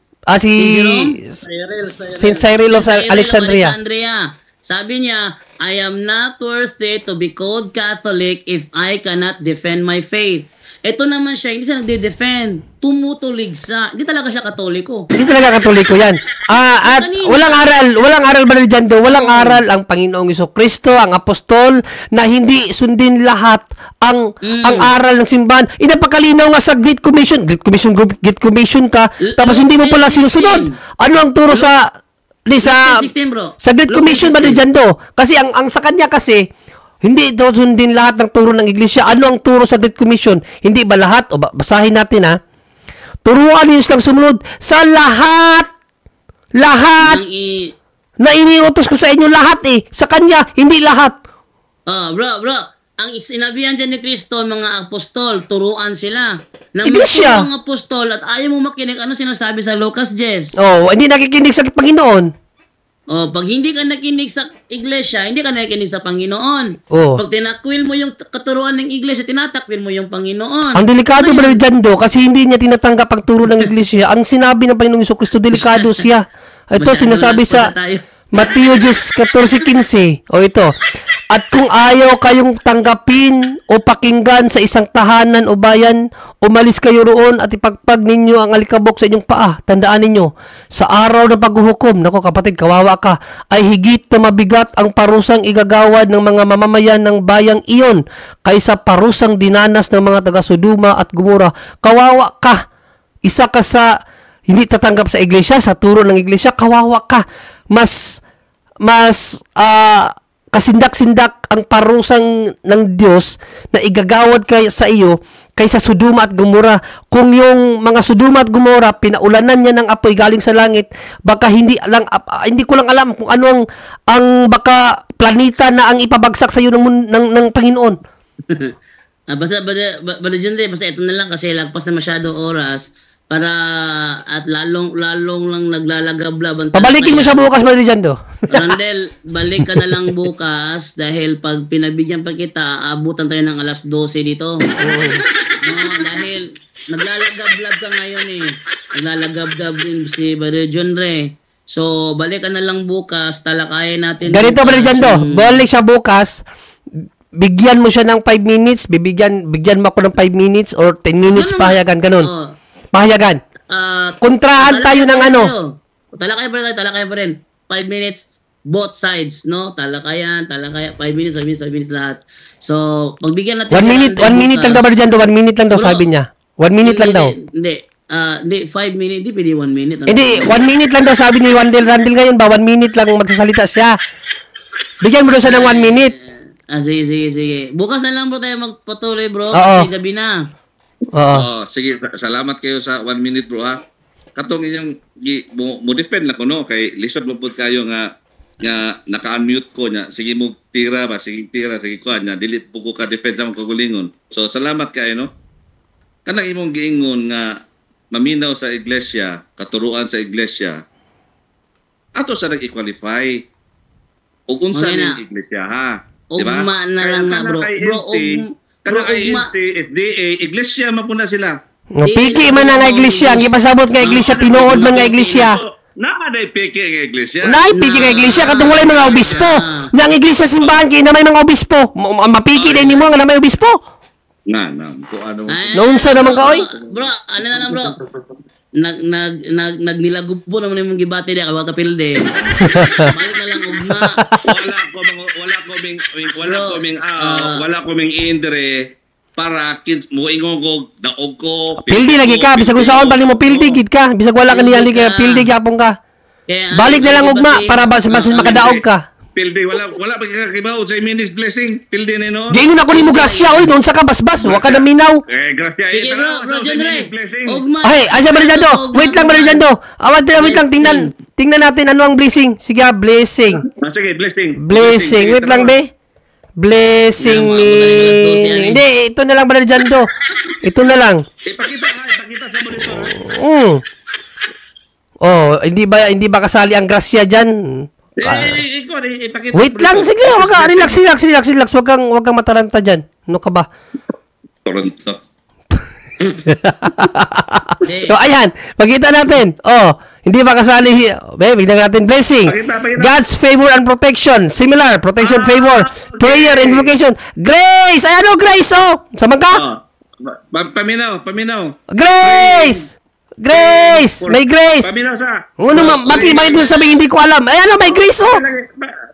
Saint Cyril of Alexandria. Sabi niya, I am not worthy to be called Catholic if I cannot defend my faith. Ito naman siya, hindi siya nagde-defend. Tumutulig sa, hindi talaga siya Katoliko. Hindi talaga Katoliko yan. At walang aral Marijando, walang aral ang Panginoong Jesucristo, ang apostol, na hindi sundin lahat ang aral ng simbahan. Inapakalinaw nga sa Great Commission ka, tapos hindi mo pala sinusunod. Ano ang turo sa Great Commission ba Marijando? Kasi ang sa kanya kasi, hindi daw sundin lahat ng turo ng iglesia. Ano ang turo sa Great Commission? Hindi ba lahat? O basahin natin ha. Turuan niyo lang sumunod sa lahat na iniutos ko sa inyo lahat Sa kanya, hindi lahat. Bro. Ang sinabihan dyan ni Kristo, mga apostol, turuan sila. Iglesia. Mga apostol at ayaw mo makinig, ano sinasabi sa Lucas 10? Hindi nakikinig sa Panginoon. Pag hindi ka nakinig sa iglesia, hindi ka nakikinig sa Panginoon. Pag tinakwil mo yung katuruan ng iglesia, tinatakwil mo yung Panginoon. Ang delikado ba Jando, kasi hindi niya tinatanggap ang turo ng iglesia. Ang sinabi ng Panginoong Jesucristo, delikado siya. Ito sinasabi sa Mateo 14:15. Ito. At kung ayaw kayong tanggapin o pakinggan sa isang tahanan o bayan, umalis kayo roon at ipagpag ninyo ang alikabok sa inyong paa. Tandaan ninyo, sa araw ng paghuhukom, nako kapatid, kawawa ka, ay higit na mabigat ang parusang igagawad ng mga mamamayan ng bayang iyon kaysa parusang dinanas ng mga taga-Sodoma at Gomora. Kawawa ka. Isa ka sa hindi tatanggap sa iglesia, sa turo ng iglesia, kawawa ka. Mas kasindak-sindak ang parusang ng Diyos na igagawad sa iyo kaysa Sodoma at Gomora. Kung yung mga Sodoma at Gomora, pinaulanan niya ng apoy galing sa langit, baka hindi ko lang alam kung ano ang baka planeta na ang ipabagsak sa iyo ng Panginoon. Basta ito na lang kasi lagpas na masyado oras. Para at lalong lang naglalagablab. Pabalikin mo siya bukas, Marijando. Randel, balik ka na lang bukas dahil pag pinabigyan pa kita, abutan tayo ng alas 12 dito. Dahil naglalagablab ka ngayon Naglalagablab din si Marijandre. So, balik ka na lang bukas, talakayin natin. Ganito, Marijando, balik siya bukas. Bigyan mo siya ng 5 minutes, bigyan mo ako ng 5 minutes or 10 minutes pahayagan, ganun. Pahayagan. Kontrahan tayo ng ano. Talakay pa rin. 5 minutes, both sides, no? Talakayan, 5 minutes, 5 minutes lahat. So, pagbigyan natin 1 minute lang daw, 1 minute lang daw sabi niya. 1 minute lang daw. Hindi. Hindi, 5 minutes, hindi pwede 1 minute. Hindi, 1 minute lang daw sabi ni Randel ngayon ba, 1 minute lang magsasalita siya. Bigyan mo daw siya ng 1 minute. Sige. Bukas na lang bro tayo magpatuloy bro, Oo. kasi gabi na. Oo. Sige, salamat kayo sa 1 minute bro ha. Katong inyong mo defend na ko no kay lisod mo pud kayo nga naka-unmute ko nya. Sige mo tira ko nya dili po ko ka defend sa kagulingon. So salamat kayo no. Kanang imong giingon nga maminaw sa iglesia, katuruan sa iglesia. Ato sa nag-qualify. Ug unsa Okay na. ning iglesia ha? Diba? Ugma na lang na bro. Bro, Kanang INC, SDA, iglesia mapuna sila. Piki man nga iglesia, ang ipasabot nga iglesia, tinuod man nga iglesia. Naaday peke nga iglesia. Unay, piki nga iglesia, katong walay mga obispo. Nga ang iglesia simbahan, kaya na may mga obispo. Mapiki din mo nga na may obispo. Na, kung ano. Naunsa naman ka, oy? Bro, ano na lang bro. Nagnilagub po naman yung gibate niya kawag kapilde. Balik na lang ugma. Wala koming indre para mo ingogog daog ko. Pildi lagi ka, bisag usaon bali mo pildi gid ka. Bisag wala ka niyali ka, pildi gyapon ka. Balik na lang ugma para mas makadaog ka. Pildi wala pa kakibaw sa minis blessing. Pildi ni no. Giingon ako nimo grasya oy, noon sa ka basbas, wa ka na minaw. Grasya Sige bro, John Ray. Ugma. Ay, asa ba Jando? Wait lang Jando. Wait lang tingnan natin ano ang blessing. Sige, blessing. Sige, blessing. Blessing. Wait lang be. Blessing ni... Hindi, ito na lang ba Jando? Ito na lang. Ipakita sa monitor. Oh, hindi ba kasali ang grasya diyan? Wait lang, sige, wag ka, relax. Wag kang mataranta diyan. Ano ka ba? Toronto. So, ayan, pakita natin. Oh, hindi ba kasali? Bigyan natin blessing. God's favor and protection. Similar, protection, favor, prayer, invocation. Grace! Ayan o, grace oh! Sama ka? Paminaw. Grace! May grace! Paminaw sa. Bakit mo sabihin hindi ko alam? Ayan o, may grace oh!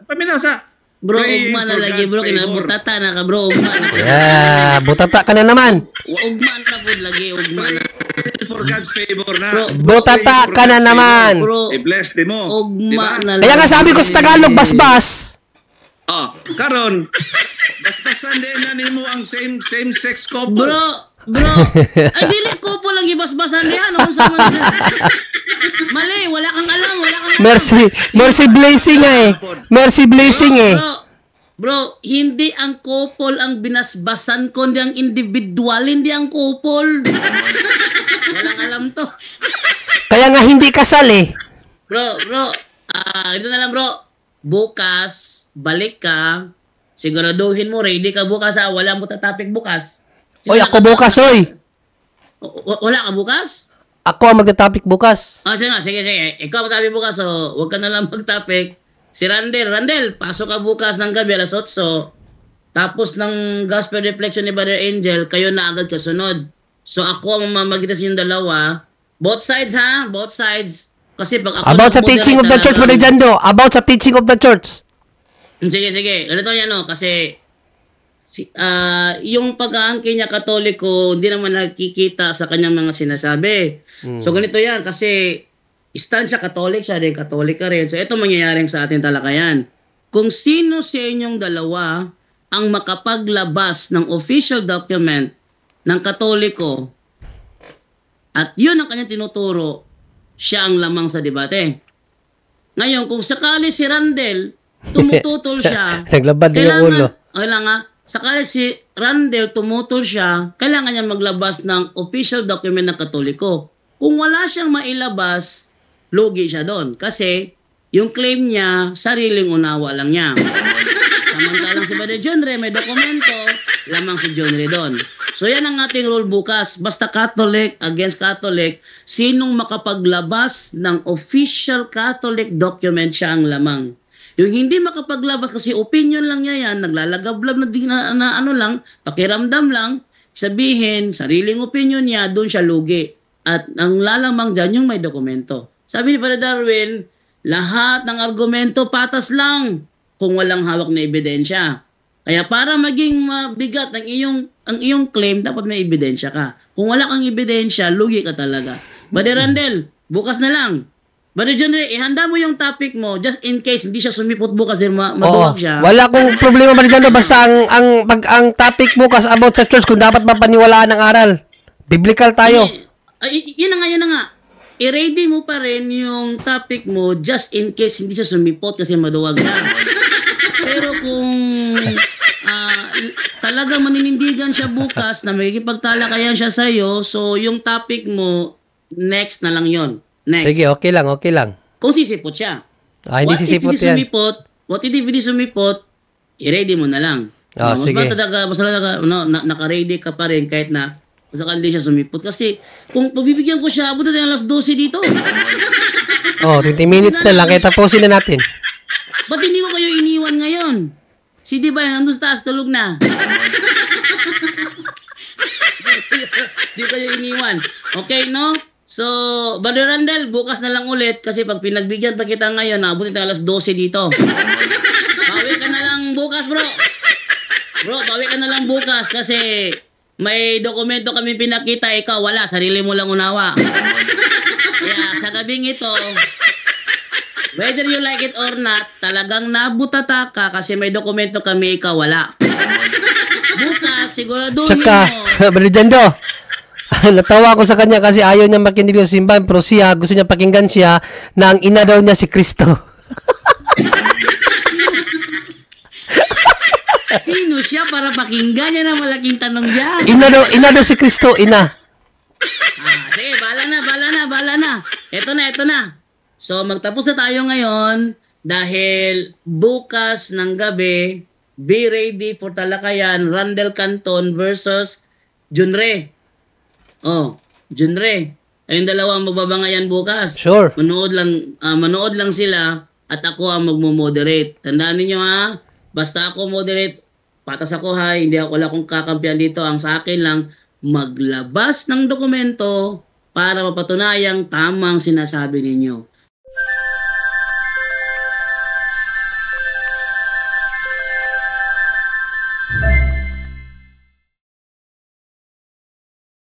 Paminaw sa. Bro, ugma na lagi bro, kinabutata na ka bro, ugma na. Yeah, butata ka na naman. Ugma na po lagi, ugma na. For God's favor na. Butata ka na naman. Bro, i-bless din mo. ugma na lagi. Kaya nga sabi ko sa Tagalog, basbas. Karon. Basbasan din na nimo ang same sex couple. Bro, ay dili ko po lang ibasbasan diyan, ano sa man. Mali, wala kang alam. Mercy blessing eh. Mercy blessing eh. Bro, hindi ang couple ang binasbasan kundi ang individual, hindi ang couple. Walang alam to. Kaya nga hindi kasal eh. Bro, ito na lang bro. Bukas, balik ka. Siguraduhin mo, ready ka bukas ha. Wala mo topic bukas. Oy, ako bukas oy. Wala ka bukas? Ako ang magta-topic bukas. Sige. Ikaw magtopic bukas, so huwag ka na lang mag-topic. Si Randel, pasok ka bukas ng gabi, alas 8. Tapos ng gospel reflection ni Brother Angel, kayo na agad kasunod. So ako ang mamagita sa inyong dalawa. Both sides ha, both sides. Kasi pag ako about sa teaching of the church, Brother Jando. About sa teaching of the church. Sige. Ganito yan, kasi yung pag-aangkin niya Katoliko, hindi naman nakikita sa kanyang mga sinasabi. So ganito yan, kasi stand siya Katolik, siya rin Katolik ka rin. So ito mangyayaring sa ating talakayan. Kung sino sa inyong dalawa ang makapaglabas ng official document ng Katoliko at yun ang kanyang tinuturo, siya ang lamang sa debate. Ngayon, kung sakali si Randel tumututol siya, naglabad din yung ulo. Sakali si Randel tumutol siya, kailangan niya maglabas ng official document ng Katoliko. Kung wala siyang mailabas, lugi siya doon. Kasi yung claim niya, sariling unawa lang niya. Samantalang si Brother John Ray, may dokumento, lamang si John Ray doon. So yan ang ating rule bukas. Basta Catholic against Catholic, sinong makapaglabas ng official Catholic document, siya ang lamang. Yung hindi makapaglabas kasi opinion lang niya yan, naglalagablab na ano lang, pakiramdam lang, sabihin, sariling opinion niya, doon siya lugi. At ang lalamang dyan, yung may dokumento. Sabi ni Father Darwin, lahat ng argumento patas lang kung walang hawak na ebidensya. Kaya para maging mabigat ang iyong claim, dapat may ebidensya ka. Kung wala kang ebidensya, lugi ka talaga. Brother Randel, bukas na lang. Brother John Ray, ihanda mo yung topic mo just in case hindi siya sumipot bukas din maduwag siya. Wala akong problema, Brother John Ray, basta ang topic bukas about sa church kung dapat mapaniwalaan ng aral. Biblical tayo. Yun na nga. I-ready mo pa rin yung topic mo just in case hindi siya sumipot kasi maduwag na. Pero kung talagang maninindigan siya bukas na makikipagtalakayan siya sa'yo, so yung topic mo, next na lang yon. Next. Sige, okay lang. Kung sisipot siya. Hindi sisipot yan. What if hindi sumipot, i-ready mo na lang. Sige. Basta naka-ready ka pa rin kahit na basta hindi siya sumipot. Kasi kung pagbibigyan ko siya, abot na alas 12 dito. 20 minutes na lang, kaya tapusin na natin. Ba't hindi ko kayo iniwan ngayon? Si Di ba yan, andun sa taas, tulog na. Di kayo iniwan. Okay, no? So, Brother Randel, bukas na lang ulit kasi pag pinagbigyan pa kita ngayon, naabutin tayo alas 12 dito. Bawi ka na lang bukas, bro. Bro, bawi ka na lang bukas kasi may dokumento kami pinakita, ikaw wala, sarili mo lang unawa. Kaya sa gabing ito, whether you like it or not, talagang nabutata ka kasi may dokumento kami, ikaw wala. Bukas, siguraduhin mo. Tsaka, Brother Jando, natawa ako sa kanya kasi ayaw niya makinig sa simbahan pero siya, gusto niya pakinggan siya na ang ina daw niya si Kristo. Sino siya para pakinggan niya na malaking tanong dyan? Ina daw si Kristo, ina. Sige, bala na. Ito na. So, magtapos na tayo ngayon dahil bukas ng gabi, be ready for talakayan, Randel Canton versus Junre. Junre. Ayun dalawang magbabangayan bukas. Sure. Manood lang sila at ako ang magmo-moderate. Tandaan niyo ha, basta ako moderate, patas ako ha, hindi ako wala akong kakampiyan dito. Ang sa akin lang, maglabas ng dokumento para mapatunayang tamang sinasabi ninyo.